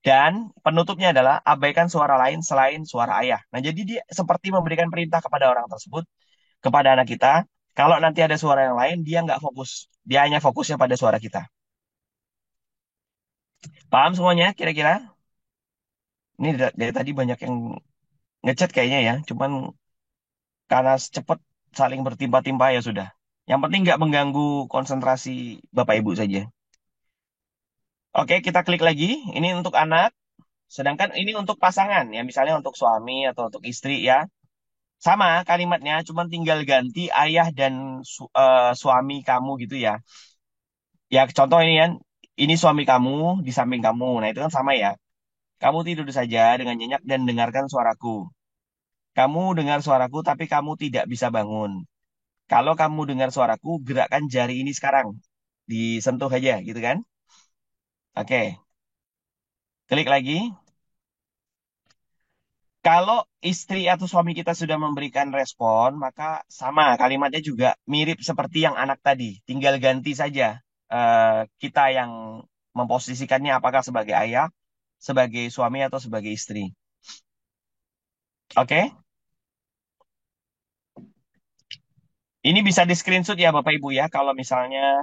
Dan penutupnya adalah abaikan suara lain selain suara ayah. Nah, jadi dia seperti memberikan perintah kepada orang tersebut, kepada anak kita. Kalau nanti ada suara yang lain, dia nggak fokus. Dia hanya fokusnya pada suara kita. Paham semuanya kira-kira? Ini dari tadi banyak yang ngechat kayaknya ya. Cuman karena cepat saling bertimpa-timpa ya sudah. Yang penting nggak mengganggu konsentrasi Bapak Ibu saja. Oke, kita klik lagi. Ini untuk anak. Sedangkan ini untuk pasangan ya. Misalnya untuk suami atau untuk istri ya. Sama kalimatnya, cuman tinggal ganti ayah dan suami kamu gitu ya. Ya contoh ini kan, ini suami kamu di samping kamu. Nah itu kan sama ya. Kamu tidur saja dengan nyenyak dan dengarkan suaraku. Kamu dengar suaraku tapi kamu tidak bisa bangun. Kalau kamu dengar suaraku, gerakkan jari ini sekarang. Disentuh aja gitu kan. Oke, klik lagi. Kalau istri atau suami kita sudah memberikan respon, maka sama kalimatnya juga mirip seperti yang anak tadi. Tinggal ganti saja kita yang memposisikannya apakah sebagai ayah, sebagai suami atau sebagai istri. Oke, ini bisa di screenshot ya Bapak Ibu ya kalau misalnya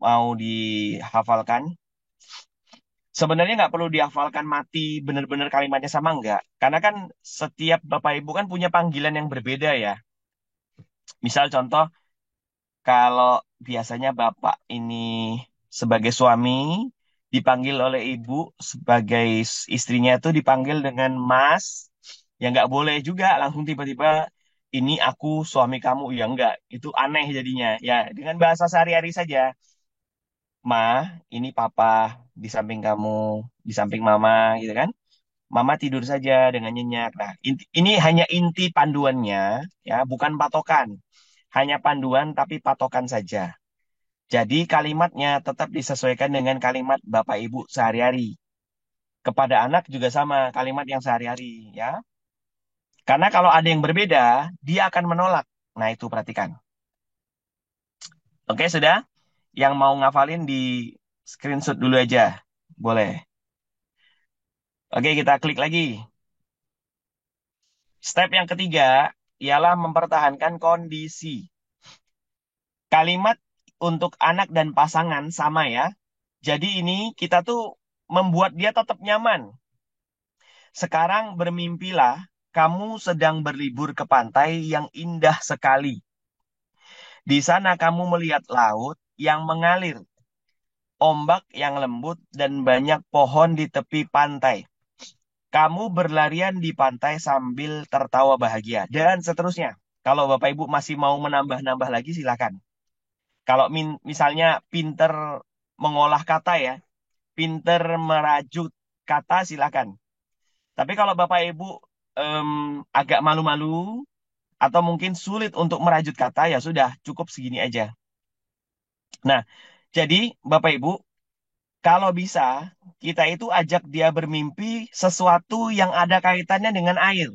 mau dihafalkan. Sebenarnya nggak perlu dihafalkan mati benar-benar kalimatnya sama nggak. Karena kan setiap Bapak Ibu kan punya panggilan yang berbeda ya. Misal contoh, kalau biasanya Bapak ini sebagai suami dipanggil oleh Ibu sebagai istrinya itu dipanggil dengan Mas, ya nggak boleh juga langsung tiba-tiba ini aku suami kamu, ya nggak. Itu aneh jadinya. Ya, dengan bahasa sehari-hari saja. Ma, ini papa di samping kamu, di samping mama gitu kan. Mama tidur saja dengan nyenyak. Nah, ini hanya inti panduannya, ya, bukan patokan. Hanya panduan tapi patokan saja. Jadi kalimatnya tetap disesuaikan dengan kalimat Bapak Ibu sehari-hari. Kepada anak juga sama, kalimat yang sehari-hari, ya. Karena kalau ada yang berbeda, dia akan menolak. Nah, itu perhatikan. Oke, sudah? Yang mau ngafalin di screenshot dulu aja. Boleh. Oke, kita klik lagi. Step yang ketiga ialah mempertahankan kondisi. Kalimat untuk anak dan pasangan sama ya. Jadi ini kita tuh membuat dia tetap nyaman. Sekarang bermimpilah kamu sedang berlibur ke pantai yang indah sekali. Di sana kamu melihat laut yang mengalir, ombak yang lembut, dan banyak pohon di tepi pantai. Kamu berlarian di pantai sambil tertawa bahagia, dan seterusnya. Kalau Bapak Ibu masih mau menambah-nambah lagi, silakan. Kalau misalnya pinter mengolah kata ya, pinter merajut kata, silakan. Tapi kalau Bapak Ibu em, agak malu-malu atau mungkin sulit untuk merajut kata, ya sudah, cukup segini aja. Nah, jadi Bapak Ibu, kalau bisa, kita itu ajak dia bermimpi sesuatu yang ada kaitannya dengan air.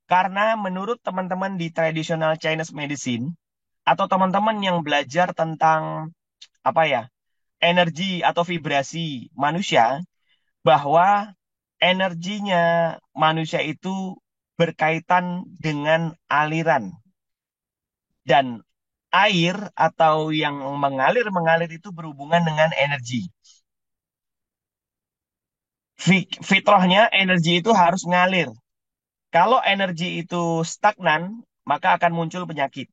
Karena menurut teman-teman di traditional Chinese medicine atau teman-teman yang belajar tentang apa ya, energi atau vibrasi manusia, bahwa energinya manusia itu berkaitan dengan aliran dan air atau yang mengalir itu berhubungan dengan energi. Fitrahnya energi itu harus ngalir. Kalau energi itu stagnan, maka akan muncul penyakit.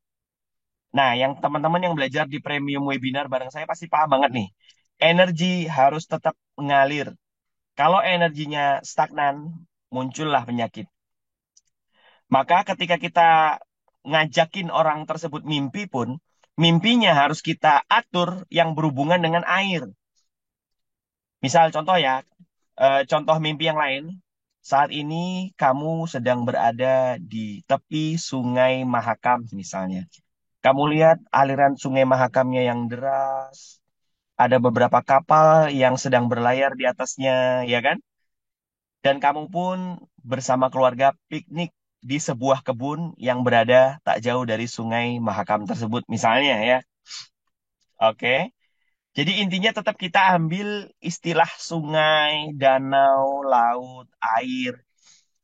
Nah, yang teman-teman yang belajar di premium webinar bareng saya pasti paham banget nih. Energi harus tetap mengalir. Kalau energinya stagnan, muncullah penyakit. Maka ketika kita ngajakin orang tersebut mimpi pun, mimpinya harus kita atur yang berhubungan dengan air. Misal contoh ya, contoh mimpi yang lain. Saat ini kamu sedang berada di tepi Sungai Mahakam misalnya. Kamu lihat aliran Sungai Mahakamnya yang deras, ada beberapa kapal yang sedang berlayar di atasnya, ya kan? Dan kamu pun bersama keluarga piknik di sebuah kebun yang berada tak jauh dari Sungai Mahakam tersebut, misalnya ya. Oke. Jadi intinya tetap kita ambil istilah sungai, danau, laut, air.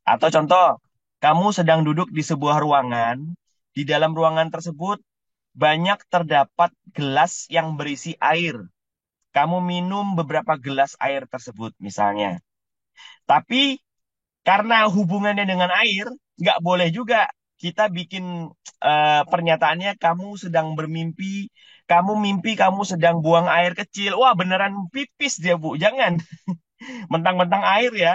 Atau contoh, kamu sedang duduk di sebuah ruangan, di dalam ruangan tersebut banyak terdapat gelas yang berisi air. Kamu minum beberapa gelas air tersebut misalnya. Tapi karena hubungannya dengan air, nggak boleh juga kita bikin pernyataannya kamu sedang bermimpi, kamu mimpi kamu sedang buang air kecil. Wah, beneran pipis dia, Bu. Jangan. Mentang-mentang air ya.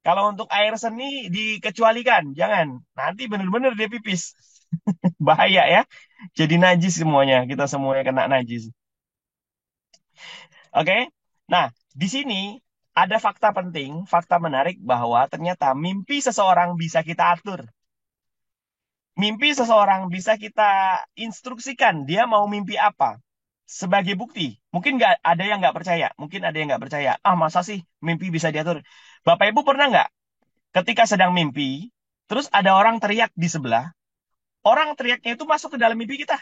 Kalau untuk air seni dikecualikan, jangan. Nanti bener-bener dia pipis. Bahaya ya. Jadi najis semuanya. Kita semuanya kena najis. Oke. Nah, di sini ada fakta penting, fakta menarik bahwa ternyata mimpi seseorang bisa kita atur. Mimpi seseorang bisa kita instruksikan dia mau mimpi apa. Sebagai bukti, mungkin nggak ada yang nggak percaya, mungkin ada yang nggak percaya. Ah, masa sih mimpi bisa diatur? Bapak Ibu pernah nggak ketika sedang mimpi, terus ada orang teriak di sebelah, orang teriaknya itu masuk ke dalam mimpi kita.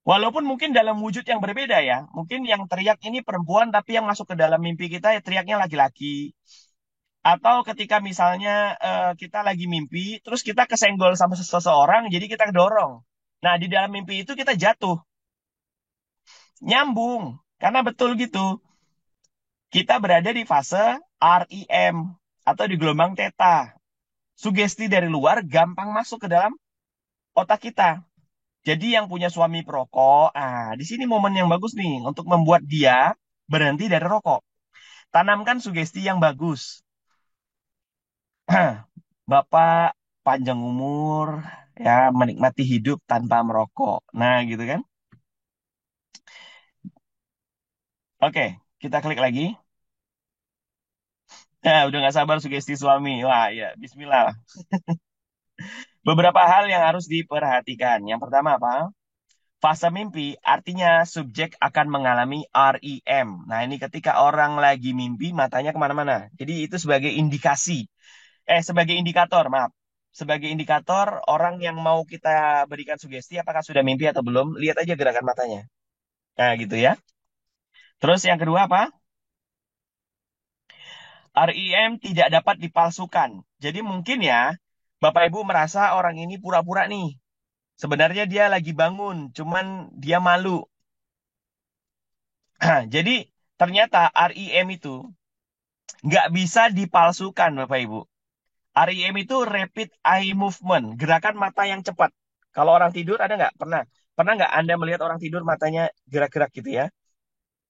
Walaupun mungkin dalam wujud yang berbeda ya. Mungkin yang teriak ini perempuan, tapi yang masuk ke dalam mimpi kita ya teriaknya laki-laki. Atau ketika misalnya kita lagi mimpi, terus kita kesenggol sama seseorang, jadi kita dorong. Nah, di dalam mimpi itu kita jatuh. Nyambung. Karena betul gitu. Kita berada di fase REM atau di gelombang theta. Sugesti dari luar gampang masuk ke dalam otak kita. Jadi yang punya suami perokok, di sini momen yang bagus nih untuk membuat dia berhenti dari rokok. Tanamkan sugesti yang bagus. Bapak panjang umur, ya menikmati hidup tanpa merokok. Nah, gitu kan? Oke, kita klik lagi. Nah, udah nggak sabar sugesti suami. Wah, ya, Bismillah. Beberapa hal yang harus diperhatikan. Yang pertama apa? Fase mimpi artinya subjek akan mengalami REM. Nah, ini ketika orang lagi mimpi, matanya kemana-mana. Jadi itu sebagai indikasi. Sebagai indikator, maaf. Sebagai indikator orang yang mau kita berikan sugesti apakah sudah mimpi atau belum, lihat aja gerakan matanya. Nah, gitu ya. Terus yang kedua apa? REM tidak dapat dipalsukan. Jadi mungkin ya, Bapak Ibu merasa orang ini pura-pura nih. Sebenarnya dia lagi bangun, cuman dia malu. Jadi ternyata REM itu nggak bisa dipalsukan, Bapak Ibu. REM itu rapid eye movement, gerakan mata yang cepat. Kalau orang tidur ada nggak? Pernah? Pernah nggak Anda melihat orang tidur matanya gerak-gerak gitu ya?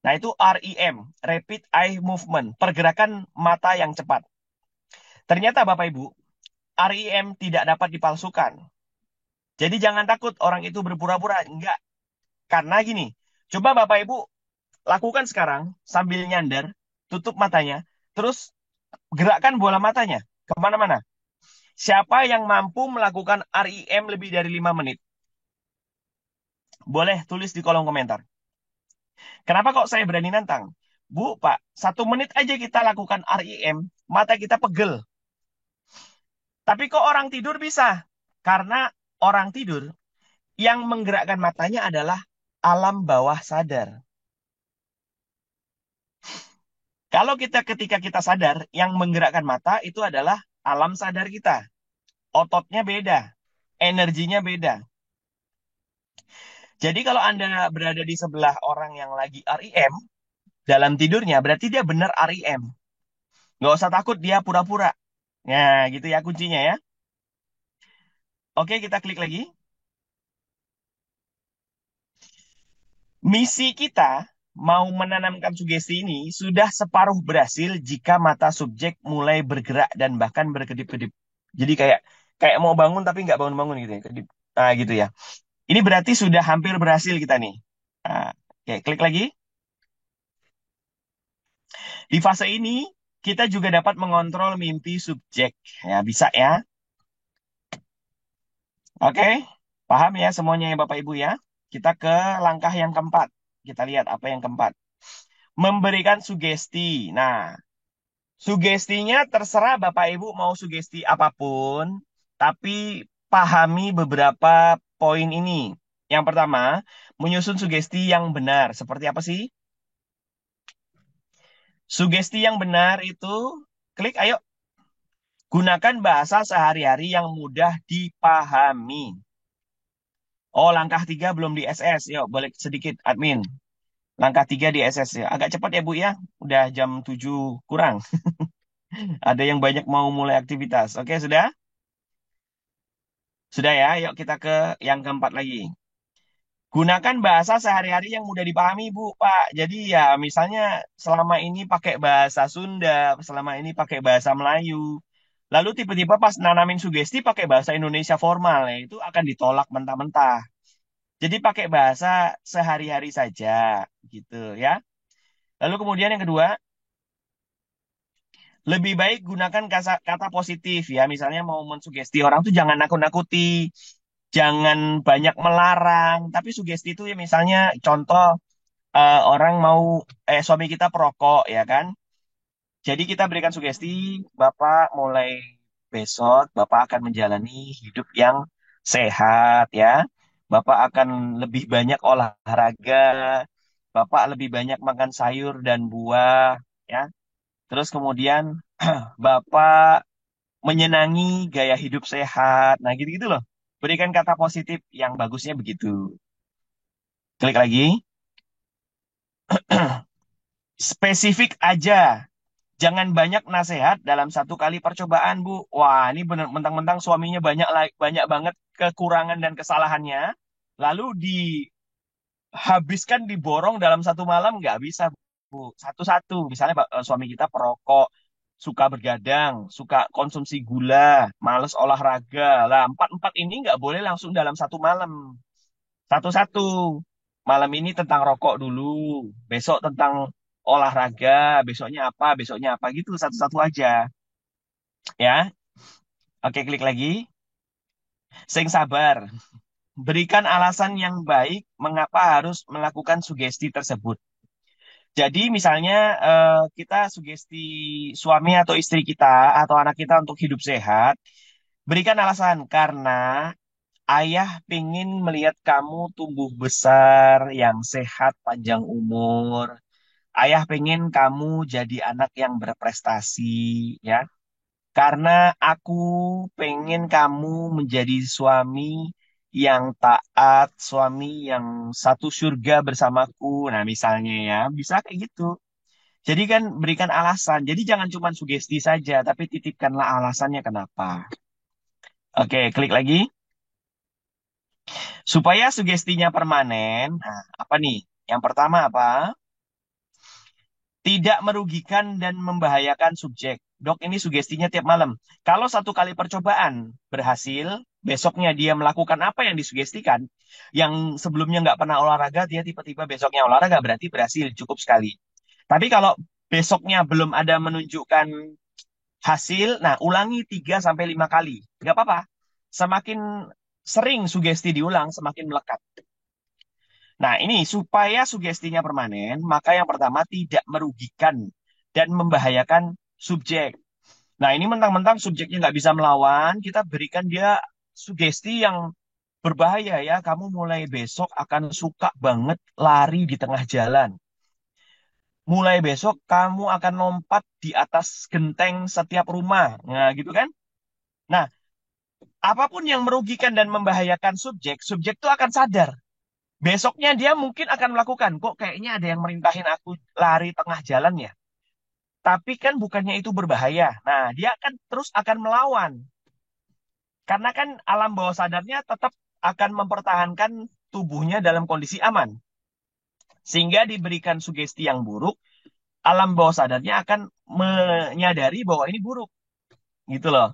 Nah itu REM, rapid eye movement, pergerakan mata yang cepat. Ternyata Bapak Ibu, REM tidak dapat dipalsukan. Jadi jangan takut orang itu berpura-pura. Enggak. Karena gini, coba Bapak Ibu lakukan sekarang sambil nyandar, tutup matanya, terus gerakkan bola matanya kemana-mana. Siapa yang mampu melakukan REM lebih dari 5 menit? Boleh tulis di kolom komentar. Kenapa kok saya berani nantang? Bu, Pak, 1 menit aja kita lakukan REM, mata kita pegel. Tapi kok orang tidur bisa? Karena orang tidur yang menggerakkan matanya adalah alam bawah sadar. Kalau ketika kita sadar, yang menggerakkan mata itu adalah alam sadar kita. Ototnya beda, energinya beda. Jadi kalau Anda berada di sebelah orang yang lagi REM, dalam tidurnya berarti dia benar REM. Nggak usah takut dia pura-pura. Nah, gitu ya kuncinya ya. Oke, kita klik lagi. Misi kita mau menanamkan sugesti ini sudah separuh berhasil jika mata subjek mulai bergerak dan bahkan berkedip-kedip. Jadi kayak kayak mau bangun tapi nggak bangun-bangun gitu ya. Kedip. Nah, gitu ya. Ini berarti sudah hampir berhasil kita nih. Nah, oke, klik lagi. Di fase ini, kita juga dapat mengontrol mimpi subjek. Ya, bisa ya. Oke, paham ya semuanya ya Bapak Ibu ya. Kita ke langkah yang keempat. Kita lihat apa yang keempat. Memberikan sugesti. Nah, sugestinya terserah Bapak Ibu mau sugesti apapun, tapi pahami beberapa poin ini. Yang pertama, menyusun sugesti yang benar. Seperti apa sih? Sugesti yang benar itu, klik ayo. Gunakan bahasa sehari-hari yang mudah dipahami. Oh, langkah 3 belum di SS. Yuk, balik sedikit, admin. Langkah 3 di SS ya. Agak cepat ya, Bu ya. Udah jam 7 kurang. Ada yang banyak mau mulai aktivitas. Oke, sudah? Sudah ya, yuk kita ke yang keempat lagi. Gunakan bahasa sehari-hari yang mudah dipahami, Bu, Pak. Jadi ya, misalnya selama ini pakai bahasa Sunda, selama ini pakai bahasa Melayu. Lalu tiba-tiba pas nanamin sugesti pakai bahasa Indonesia formal, ya, itu akan ditolak mentah-mentah. Jadi pakai bahasa sehari-hari saja, gitu ya. Lalu kemudian yang kedua, lebih baik gunakan kata positif ya. Misalnya mau mensugesti orang tuh jangan nakut-nakuti, jangan banyak melarang. Tapi sugesti itu ya misalnya contoh orang mau suami kita perokok ya kan. Jadi kita berikan sugesti, Bapak mulai besok Bapak akan menjalani hidup yang sehat ya. Bapak akan lebih banyak olahraga, Bapak lebih banyak makan sayur dan buah ya. Terus kemudian Bapak menyenangi gaya hidup sehat. Nah, gitu-gitu loh. Berikan kata positif yang bagusnya begitu. Klik lagi. Spesifik aja. Jangan banyak nasihat dalam satu kali percobaan, Bu. Wah, ini bener mentang-mentang suaminya banyak banget kekurangan dan kesalahannya. Lalu dihabiskan diborong dalam satu malam nggak bisa, Bu. Satu-satu. Misalnya suami kita perokok, suka bergadang, suka konsumsi gula, males olahraga. Lah, empat-empat ini nggak boleh langsung dalam satu malam. Satu-satu. Malam ini tentang rokok dulu, besok tentang olahraga, besoknya apa gitu, satu-satu aja. Ya, oke klik lagi. Sing sabar. Berikan alasan yang baik mengapa harus melakukan sugesti tersebut. Jadi misalnya kita sugesti suami atau istri kita atau anak kita untuk hidup sehat, berikan alasan karena ayah pengen melihat kamu tumbuh besar yang sehat panjang umur. Ayah pengen kamu jadi anak yang berprestasi, ya. Karena aku pengen kamu menjadi suami yang taat, suami yang satu surga bersamaku. Nah, misalnya ya, bisa kayak gitu. Jadi kan berikan alasan. Jadi jangan cuma sugesti saja, tapi titipkanlah alasannya kenapa. Oke, klik lagi. Supaya sugestinya permanen, nah, apa nih? Yang pertama apa? Tidak merugikan dan membahayakan subjek. Dok, ini sugestinya tiap malam. Kalau satu kali percobaan berhasil, besoknya dia melakukan apa yang disugestikan, yang sebelumnya nggak pernah olahraga, dia tiba-tiba besoknya olahraga, berarti berhasil, cukup sekali. Tapi kalau besoknya belum ada menunjukkan hasil, nah ulangi 3 sampai 5 kali. Nggak apa-apa. Semakin sering sugesti diulang, semakin melekat. Nah, ini supaya sugestinya permanen, maka yang pertama tidak merugikan dan membahayakan subjek. Nah, ini mentang-mentang subjeknya nggak bisa melawan, kita berikan dia sugesti yang berbahaya ya. Kamu mulai besok akan suka banget lari di tengah jalan. Mulai besok kamu akan lompat di atas genteng setiap rumah. Nah, gitu kan? Nah, apapun yang merugikan dan membahayakan subjek, subjek itu akan sadar. Besoknya dia mungkin akan melakukan. Kok kayaknya ada yang merintahin aku lari tengah jalan ya? Tapi kan bukannya itu berbahaya. Nah, dia akan terus akan melawan. Karena kan alam bawah sadarnya tetap akan mempertahankan tubuhnya dalam kondisi aman. Sehingga diberikan sugesti yang buruk, alam bawah sadarnya akan menyadari bahwa ini buruk. Gitu loh.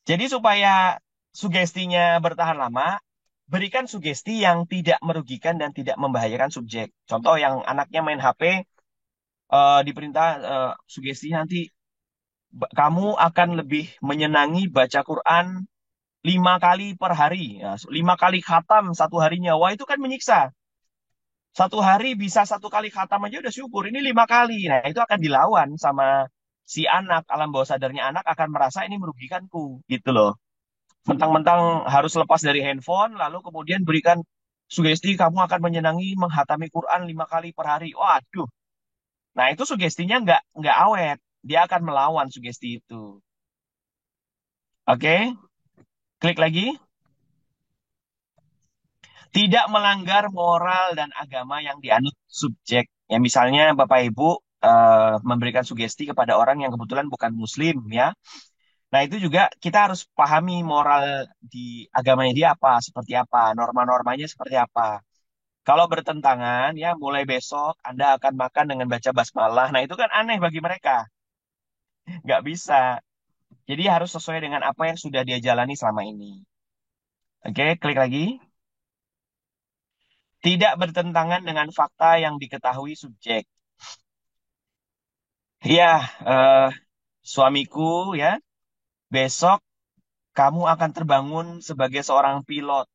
Jadi supaya sugestinya bertahan lama, berikan sugesti yang tidak merugikan dan tidak membahayakan subjek. Contoh yang anaknya main HP, diperintah sugesti nanti kamu akan lebih menyenangi baca Quran 5 kali per hari. Ya, 5 kali khatam satu harinya. Wah, itu kan menyiksa. Satu hari bisa 1 kali khatam aja udah syukur. Ini 5 kali. Nah, itu akan dilawan sama si anak. Alam bawah sadarnya anak akan merasa ini merugikanku. Gitu loh. Mentang-mentang harus lepas dari handphone, lalu kemudian berikan sugesti kamu akan menyenangi menghatami Quran 5 kali per hari. Waduh. Nah, itu sugestinya nggak awet. Dia akan melawan sugesti itu. Oke, klik lagi. Tidak melanggar moral dan agama yang dianut subjek. Ya, misalnya Bapak Ibu memberikan sugesti kepada orang yang kebetulan bukan Muslim, ya. Nah, itu juga kita harus pahami moral di agamanya dia apa, seperti apa, norma-normanya seperti apa. Kalau bertentangan, ya mulai besok Anda akan makan dengan baca basmalah. Nah, itu kan aneh bagi mereka. Nggak bisa. Jadi harus sesuai dengan apa yang sudah dia jalani selama ini. Oke, klik lagi. Tidak bertentangan dengan fakta yang diketahui subjek. Iya, eh, suamiku ya, besok kamu akan terbangun sebagai seorang pilot.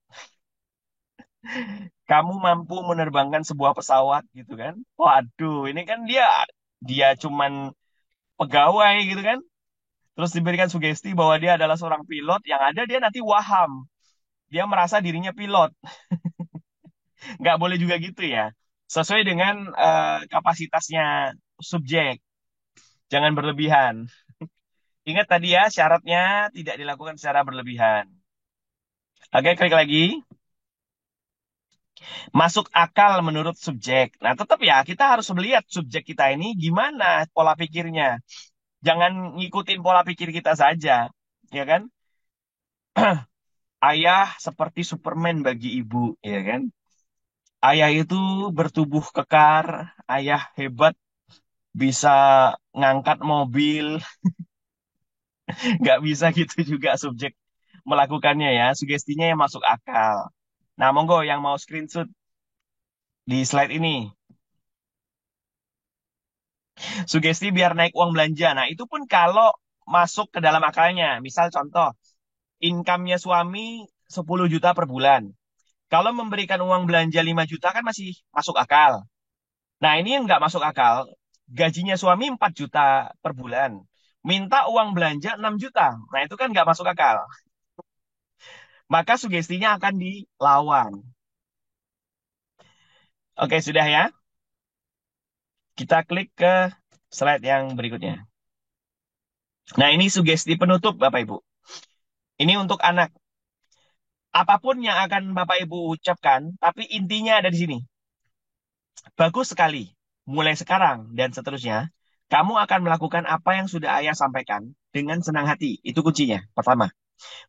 Kamu mampu menerbangkan sebuah pesawat gitu kan. Waduh, ini kan dia dia cuman pegawai gitu kan. Terus diberikan sugesti bahwa dia adalah seorang pilot, yang ada dia nanti waham. Dia merasa dirinya pilot. Nggak boleh juga gitu ya. Sesuai dengan kapasitasnya subjek. Jangan berlebihan. Ingat tadi ya, syaratnya tidak dilakukan secara berlebihan. Oke, klik lagi. Masuk akal menurut subjek. Nah, tetap ya, kita harus melihat subjek kita ini gimana pola pikirnya. Jangan ngikutin pola pikir kita saja, ya kan? Ayah seperti Superman bagi ibu, ya kan? Ayah itu bertubuh kekar, ayah hebat, bisa ngangkat mobil, nggak bisa gitu juga subjek melakukannya ya. Sugestinya yang masuk akal. Nah, monggo yang mau screenshot di slide ini. Sugesti biar naik uang belanja. Nah, itu pun kalau masuk ke dalam akalnya. Misal contoh, income-nya suami 10 juta per bulan. Kalau memberikan uang belanja 5 juta kan masih masuk akal. Nah, ini yang nggak masuk akal. Gajinya suami 4 juta per bulan. Minta uang belanja 6 juta. Nah, itu kan nggak masuk akal. Maka sugestinya akan dilawan. Oke, sudah ya. Kita klik ke slide yang berikutnya. Nah, ini sugesti penutup, Bapak Ibu. Ini untuk anak. Apapun yang akan Bapak Ibu ucapkan, tapi intinya ada di sini. Bagus sekali. Mulai sekarang dan seterusnya, kamu akan melakukan apa yang sudah ayah sampaikan dengan senang hati. Itu kuncinya. Pertama.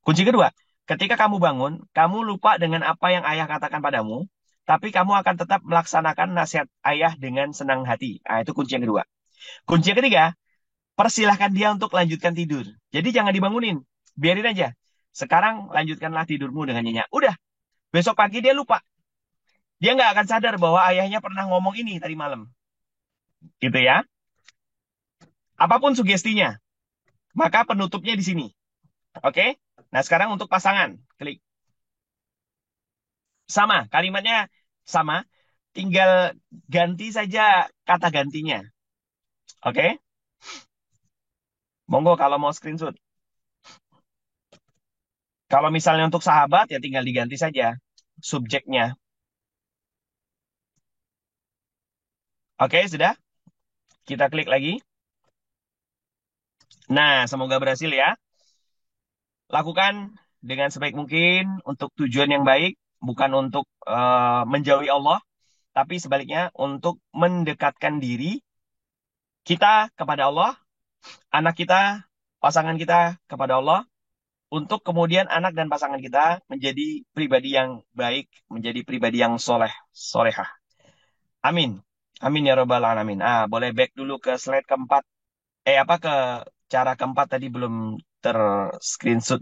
Kunci kedua, ketika kamu bangun, kamu lupa dengan apa yang ayah katakan padamu, tapi kamu akan tetap melaksanakan nasihat ayah dengan senang hati. Nah, itu kunci yang kedua. Kunci yang ketiga, persilahkan dia untuk lanjutkan tidur. Jadi jangan dibangunin. Biarin aja. Sekarang lanjutkanlah tidurmu dengan nyenyak. Udah, besok pagi dia lupa. Dia nggak akan sadar bahwa ayahnya pernah ngomong ini tadi malam. Gitu ya. Apapun sugestinya, maka penutupnya di sini. Oke? Nah, sekarang untuk pasangan. Klik. Sama, kalimatnya sama. Tinggal ganti saja kata gantinya. Oke? Monggo kalau mau screenshot. Kalau misalnya untuk sahabat ya tinggal diganti saja subjeknya. Oke, sudah. Kita klik lagi. Nah, semoga berhasil ya. Lakukan dengan sebaik mungkin untuk tujuan yang baik, bukan untuk menjauhi Allah, tapi sebaliknya untuk mendekatkan diri kita kepada Allah, anak kita, pasangan kita kepada Allah, untuk kemudian anak dan pasangan kita menjadi pribadi yang baik, menjadi pribadi yang soleh, solehah. Amin. Amin ya robbal alamin. Boleh back dulu ke slide keempat. Apa ke cara keempat tadi belum ter screenshot.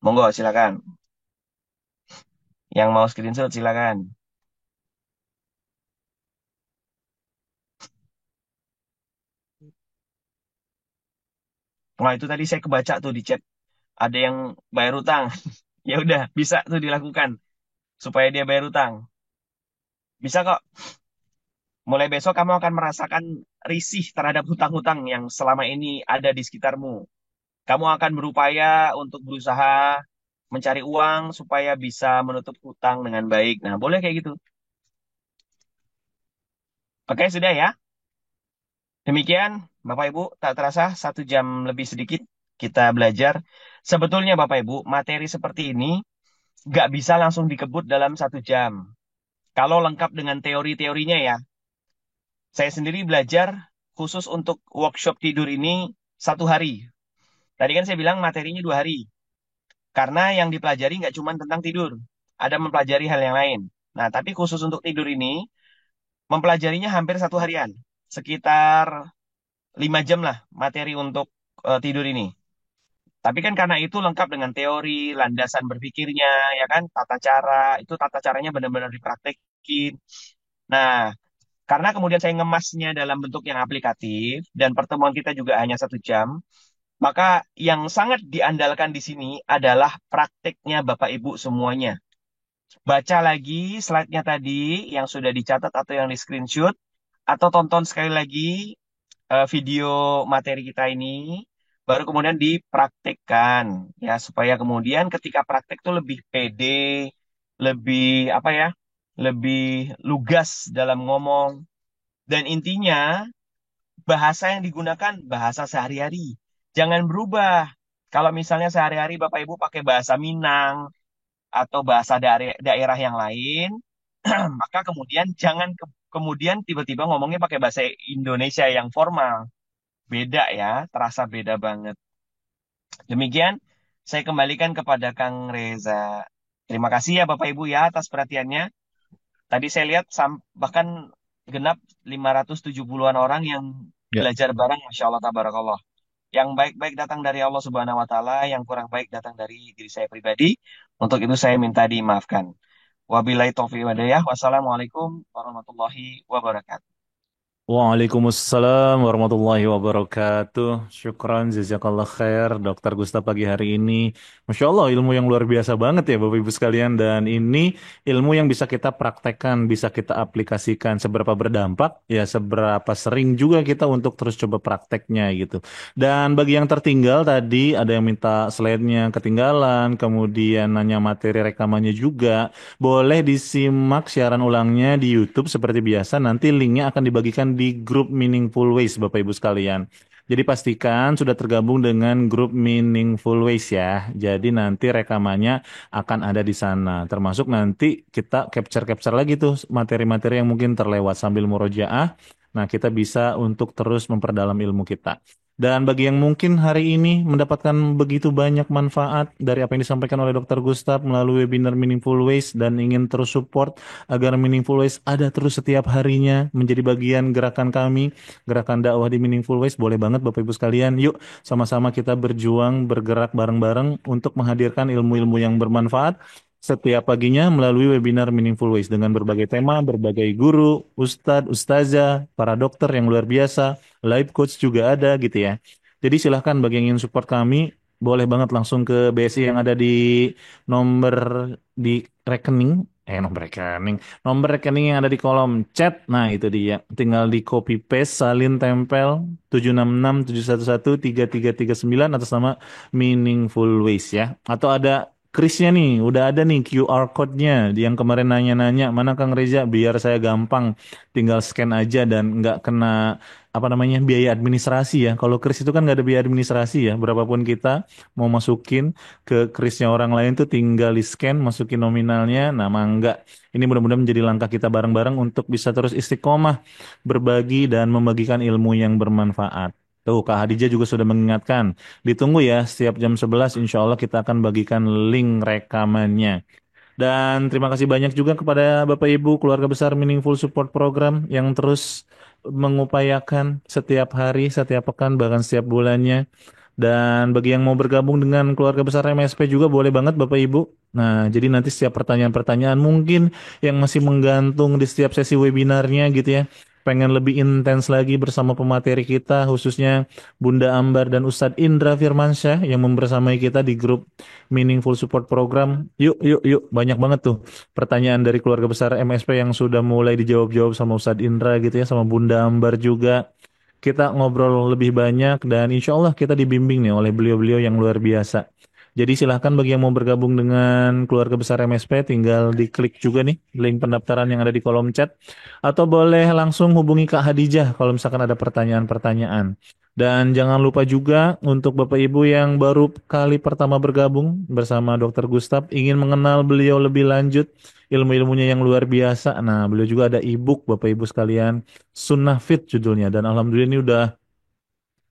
Monggo silakan. Yang mau screenshot silakan. Nah, itu tadi saya kebaca tuh di chat. Ada yang bayar utang. Ya udah, bisa tuh dilakukan supaya dia bayar utang. Bisa kok. Mulai besok kamu akan merasakan risih terhadap hutang-hutang yang selama ini ada di sekitarmu. Kamu akan berupaya untuk berusaha mencari uang supaya bisa menutup hutang dengan baik. Nah, boleh kayak gitu. Oke, sudah ya. Demikian, Bapak Ibu, tak terasa 1 jam lebih sedikit kita belajar. Sebetulnya Bapak Ibu, materi seperti ini nggak bisa langsung dikebut dalam 1 jam. Kalau lengkap dengan teori-teorinya ya. Saya sendiri belajar khusus untuk workshop tidur ini 1 hari. Tadi kan saya bilang materinya 2 hari. Karena yang dipelajari nggak cuma tentang tidur. Ada mempelajari hal yang lain. Nah, tapi khusus untuk tidur ini, mempelajarinya hampir 1 harian. Sekitar 5 jam lah materi untuk tidur ini. Tapi kan karena itu lengkap dengan teori, landasan berpikirnya, ya kan, tata cara, itu tata caranya benar-benar dipraktekin. Nah, karena kemudian saya ngemasnya dalam bentuk yang aplikatif, dan pertemuan kita juga hanya 1 jam, maka yang sangat diandalkan di sini adalah prakteknya Bapak Ibu semuanya. Baca lagi slide-nya tadi yang sudah dicatat atau yang di screenshot, atau tonton sekali lagi video materi kita ini, baru kemudian dipraktekkan ya supaya kemudian ketika praktek tuh lebih pede, lebih apa ya, lebih lugas dalam ngomong dan intinya bahasa yang digunakan bahasa sehari-hari. Jangan berubah. Kalau misalnya sehari-hari Bapak Ibu pakai bahasa Minang atau bahasa daerah yang lain, maka kemudian jangan kemudian tiba-tiba ngomongnya pakai bahasa Indonesia yang formal. Beda ya, terasa beda banget. Demikian, saya kembalikan kepada Kang Reza. Terima kasih ya Bapak Ibu ya atas perhatiannya. Tadi saya lihat bahkan genap 570-an orang yang Ya. belajar bareng, Masya Allah, Tabarakallah. Yang baik-baik datang dari Allah Subhanahu wa Ta'ala, yang kurang baik datang dari diri saya pribadi. Untuk itu saya minta dimaafkan. Wabillahi taufiq wa hidayah. Wassalamualaikum warahmatullahi wabarakatuh. Waalaikumsalam warahmatullahi wabarakatuh. Syukran, jazakallah khair, Dokter Gustaf pagi hari ini. Masya Allah, ilmu yang luar biasa banget ya Bapak Ibu sekalian. Dan ini ilmu yang bisa kita praktekkan, bisa kita aplikasikan. Seberapa berdampak, ya seberapa sering juga kita untuk terus coba prakteknya gitu. Dan bagi yang tertinggal tadi, ada yang minta slide-nya ketinggalan, kemudian nanya materi rekamannya juga. Boleh disimak siaran ulangnya di YouTube seperti biasa. Nanti linknya akan dibagikan di grup Meaningful Ways, Bapak Ibu sekalian. Jadi pastikan sudah tergabung dengan grup Meaningful Ways ya. Jadi nanti rekamannya akan ada di sana. Termasuk nanti kita capture-capture lagi tuh materi-materi yang mungkin terlewat sambil murojaah. Nah, kita bisa untuk terus memperdalam ilmu kita. Dan bagi yang mungkin hari ini mendapatkan begitu banyak manfaat dari apa yang disampaikan oleh Dr. Gustaf melalui webinar Meaningful Ways dan ingin terus support agar Meaningful Ways ada terus setiap harinya menjadi bagian gerakan kami, gerakan dakwah di Meaningful Ways, boleh banget Bapak Ibu sekalian. Yuk sama-sama kita berjuang, bergerak bareng-bareng untuk menghadirkan ilmu-ilmu yang bermanfaat setiap paginya melalui webinar Meaningful Ways dengan berbagai tema, berbagai guru, ustadz, ustazah, para dokter yang luar biasa, live coach juga ada gitu ya. Jadi silahkan bagi yang ingin support kami, boleh banget langsung ke BSI yang ada di nomor di rekening nomor rekening yang ada di kolom chat. Nah, itu dia. Tinggal di copy paste, salin tempel 766 711 3339 atas nama Meaningful Ways ya. Atau ada Krisnya nih, udah ada nih QR code-nya yang kemarin nanya-nanya, mana Kang Reza biar saya gampang tinggal scan aja dan nggak kena apa namanya biaya administrasi ya. Kalau Kris itu kan nggak ada biaya administrasi ya. Berapapun kita mau masukin ke krisnya orang lain tuh tinggal di scan, masukin nominalnya, nama enggak. Ini mudah-mudahan menjadi langkah kita bareng-bareng untuk bisa terus istiqomah berbagi dan membagikan ilmu yang bermanfaat. Tuh, Kak Hadijah juga sudah mengingatkan. Ditunggu ya, setiap jam 11 insya Allah kita akan bagikan link rekamannya. Dan terima kasih banyak juga kepada Bapak Ibu keluarga besar Meaningful Support Program yang terus mengupayakan setiap hari, setiap pekan, bahkan setiap bulannya. Dan bagi yang mau bergabung dengan keluarga besar MSP juga boleh banget Bapak Ibu. Nah, jadi nanti setiap pertanyaan-pertanyaan mungkin yang masih menggantung di setiap sesi webinarnya gitu ya. Pengen lebih intens lagi bersama pemateri kita, khususnya Bunda Ambar dan Ustadz Indra Firmansyah yang membersamai kita di grup Meaningful Support Program. Yuk, yuk, yuk. Banyak banget tuh pertanyaan dari keluarga besar MSP yang sudah mulai dijawab-jawab sama Ustadz Indra gitu ya, sama Bunda Ambar juga. Kita ngobrol lebih banyak dan insya Allah kita dibimbing nih oleh beliau-beliau yang luar biasa. Jadi silahkan bagi yang mau bergabung dengan keluarga besar MSP tinggal diklik juga nih link pendaftaran yang ada di kolom chat. Atau boleh langsung hubungi Kak Hadijah kalau misalkan ada pertanyaan-pertanyaan. Dan jangan lupa juga untuk Bapak Ibu yang baru kali pertama bergabung bersama Dr. Gustaf ingin mengenal beliau lebih lanjut ilmu-ilmunya yang luar biasa. Nah, beliau juga ada e-book Bapak Ibu sekalian Sunnah Fit judulnya dan alhamdulillah ini udah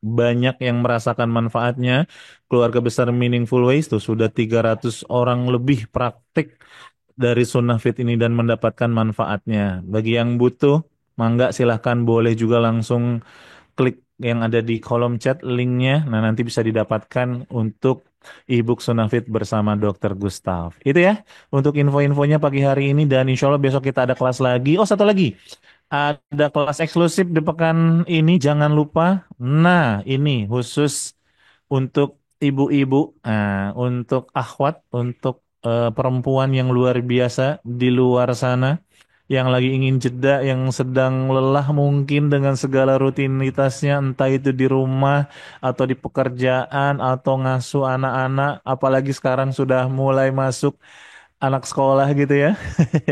banyak yang merasakan manfaatnya. Keluarga besar Meaningful Ways tuh sudah 300 orang lebih praktik dari Sunnah Fit ini dan mendapatkan manfaatnya. Bagi yang butuh, mangga silahkan boleh juga langsung klik yang ada di kolom chat linknya. Nah, nanti bisa didapatkan untuk ebook Sunafit bersama Dr. Gustaf. Itu ya untuk info-infonya pagi hari ini dan insya Allah besok kita ada kelas lagi. Oh, satu lagi. Ada kelas eksklusif di pekan ini, jangan lupa. Nah, ini khusus untuk ibu-ibu, untuk akhwat, untuk perempuan yang luar biasa di luar sana yang lagi ingin jeda, yang sedang lelah mungkin dengan segala rutinitasnya, entah itu di rumah atau di pekerjaan atau ngasuh anak-anak, apalagi sekarang sudah mulai masuk anak sekolah gitu ya.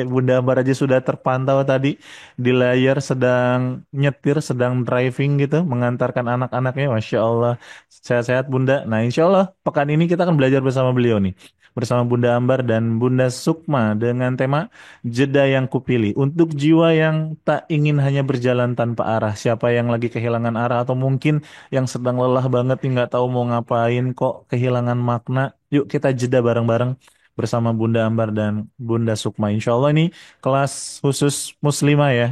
Bunda Ambar aja sudah terpantau tadi di layar sedang nyetir, sedang driving gitu, mengantarkan anak-anaknya. Masya Allah, sehat-sehat Bunda. Nah, insya Allah pekan ini kita akan belajar bersama beliau nih. Bersama Bunda Ambar dan Bunda Sukma dengan tema Jeda yang Kupilih. Untuk jiwa yang tak ingin hanya berjalan tanpa arah. Siapa yang lagi kehilangan arah atau mungkin yang sedang lelah banget nih nggak tahu mau ngapain kok kehilangan makna. Yuk kita jeda bareng-bareng bersama Bunda Ambar dan Bunda Sukma. Insya Allah ini kelas khusus muslimah ya.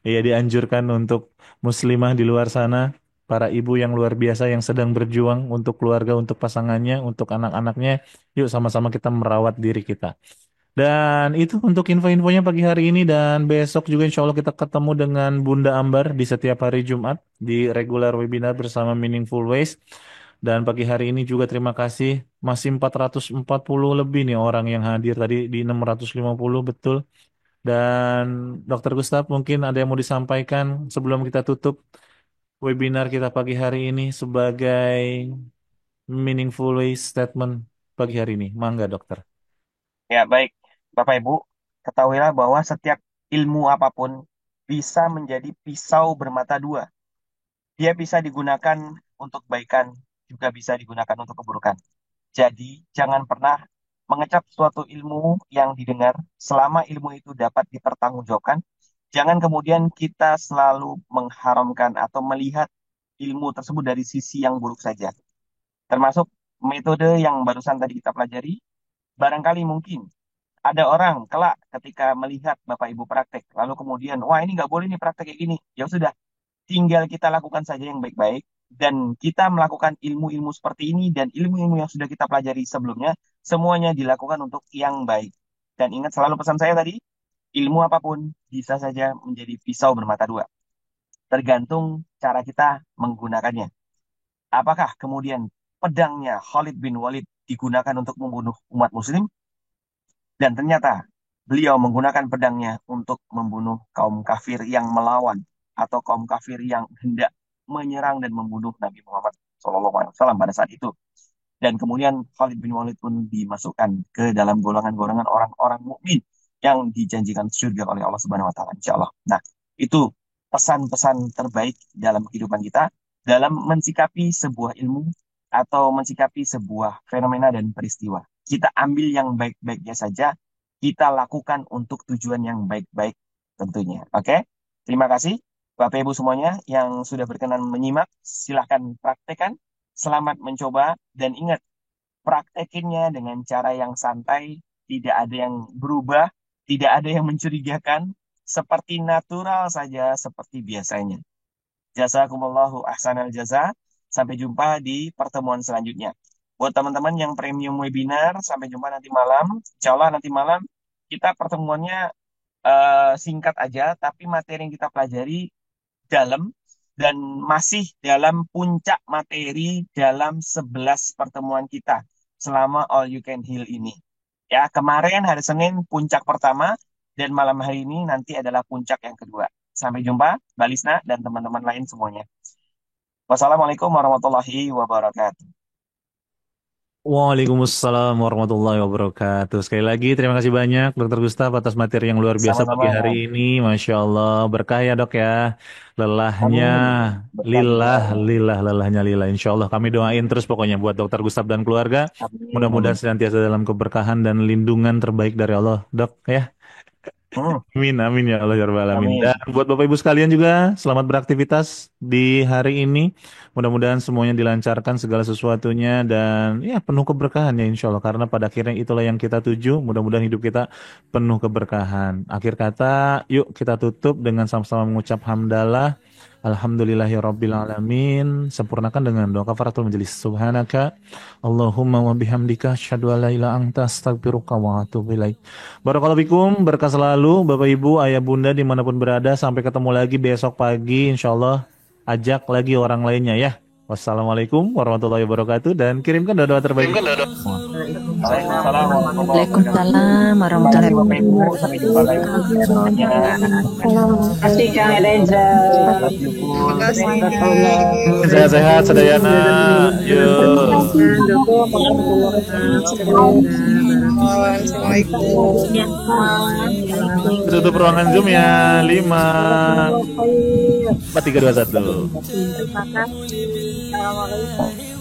Iya dianjurkan untuk muslimah di luar sana, para ibu yang luar biasa yang sedang berjuang untuk keluarga, untuk pasangannya, untuk anak-anaknya. Yuk sama-sama kita merawat diri kita. Dan itu untuk info-infonya pagi hari ini dan besok juga insya Allah kita ketemu dengan Bunda Ambar di setiap hari Jumat di regular webinar bersama Meaningful Ways. Dan pagi hari ini juga terima kasih masih 440 lebih nih orang yang hadir tadi di 650 betul. Dan Dokter Gustaf mungkin ada yang mau disampaikan sebelum kita tutup webinar kita pagi hari ini sebagai Meaningful Ways statement pagi hari ini. Mangga dokter. Ya, baik. Bapak Ibu, ketahuilah bahwa setiap ilmu apapun bisa menjadi pisau bermata dua. Dia bisa digunakan untuk kebaikan, juga bisa digunakan untuk keburukan. Jadi, jangan pernah mengecap suatu ilmu yang didengar selama ilmu itu dapat dipertanggungjawabkan. Jangan kemudian kita selalu mengharamkan atau melihat ilmu tersebut dari sisi yang buruk saja. Termasuk metode yang barusan tadi kita pelajari, barangkali mungkin ada orang kelak ketika melihat Bapak Ibu praktek, lalu kemudian, wah ini nggak boleh nih praktek kayak gini. Ya sudah, tinggal kita lakukan saja yang baik-baik, dan kita melakukan ilmu-ilmu seperti ini dan ilmu-ilmu yang sudah kita pelajari sebelumnya, semuanya dilakukan untuk yang baik. Dan ingat selalu pesan saya tadi, ilmu apapun bisa saja menjadi pisau bermata dua. Tergantung cara kita menggunakannya. Apakah kemudian pedangnya Khalid bin Walid digunakan untuk membunuh umat muslim? Dan ternyata beliau menggunakan pedangnya untuk membunuh kaum kafir yang melawan atau kaum kafir yang hendak menyerang dan membunuh Nabi Muhammad SAW pada saat itu. Dan kemudian Khalid bin Walid pun dimasukkan ke dalam golongan-golongan orang-orang mukmin yang dijanjikan surga oleh Allah Subhanahu wa taala insya Allah. Nah, itu pesan-pesan terbaik dalam kehidupan kita dalam mensikapi sebuah ilmu atau mensikapi sebuah fenomena dan peristiwa. Kita ambil yang baik-baiknya saja, kita lakukan untuk tujuan yang baik-baik tentunya. Oke? Terima kasih Bapak Ibu semuanya yang sudah berkenan menyimak. Silahkan praktekkan. Selamat mencoba dan ingat, praktekinnya dengan cara yang santai, tidak ada yang berubah, tidak ada yang mencurigakan, seperti natural saja, seperti biasanya. Jazakumullahu ahsanal jaza. Sampai jumpa di pertemuan selanjutnya. Buat teman-teman yang premium webinar, sampai jumpa nanti malam. Insya Allah nanti malam kita pertemuannya singkat aja, tapi materi yang kita pelajari dalam dan masih dalam puncak materi dalam 11 pertemuan kita selama All You Can Heal ini. Ya, kemarin hari Senin puncak pertama dan malam hari ini nanti adalah puncak yang kedua. Sampai jumpa, Mbak Lisna dan teman-teman lain semuanya. Wassalamualaikum warahmatullahi wabarakatuh. Waalaikumsalam warahmatullahi wabarakatuh. Sekali lagi terima kasih banyak Dokter Gustaf atas materi yang luar biasa pagi hari Sama-sama. ini. Masya Allah, berkah ya dok ya. Lelahnya Amin. lillah, Berkah-lillah. lillah, lelahnya lillah. Insya Allah kami doain terus pokoknya buat Dokter Gustaf dan keluarga. Amin. Mudah-mudahan Amin. senantiasa dalam keberkahan dan lindungan terbaik dari Allah, dok ya. Hmm, Amin, amin ya Allah ya Rabbal Alamin. Dan amin. buat Bapak Ibu sekalian juga, selamat beraktivitas di hari ini. Mudah-mudahan semuanya dilancarkan segala sesuatunya dan ya penuh keberkahan ya insya Allah. Karena pada akhirnya itulah yang kita tuju. Mudah-mudahan hidup kita penuh keberkahan. Akhir kata, yuk kita tutup dengan sama-sama mengucap hamdalah. Alhamdulillahirabbil alamin. Sempurnakan dengan doa kafaratul majelis. Subhanaka Allahumma wa bihamdika asyhadu an la ilaha anta astaghfiruka wa atubu ilaik. Barakallahu fikum, berkah selalu Bapak Ibu, Ayah Bunda dimanapun berada. Sampai ketemu lagi besok pagi insya Allah. Ajak lagi orang lainnya ya. Wassalamualaikum warahmatullahi wabarakatuh. Dan kirimkan doa-doa terbaik kita semua. Waalaikumsalam warahmatullahi wabarakatuh. Waalaikumsalam Terima warahmatullahi kasih Bapak Ibu. Sampai jumpa lagi semuanya. wabarakatuh. Kasih Kang Reza. Love you Terima full. kasih. Sehat-sehat, Sadayana. Yuk. Assalamualaikum warahmatullahi wabarakatuh. Assalamualaikum. Tutup ruangan Zoom ya. 5, 4, 3, 2, 1. Terima kasih. Assalamualaikum.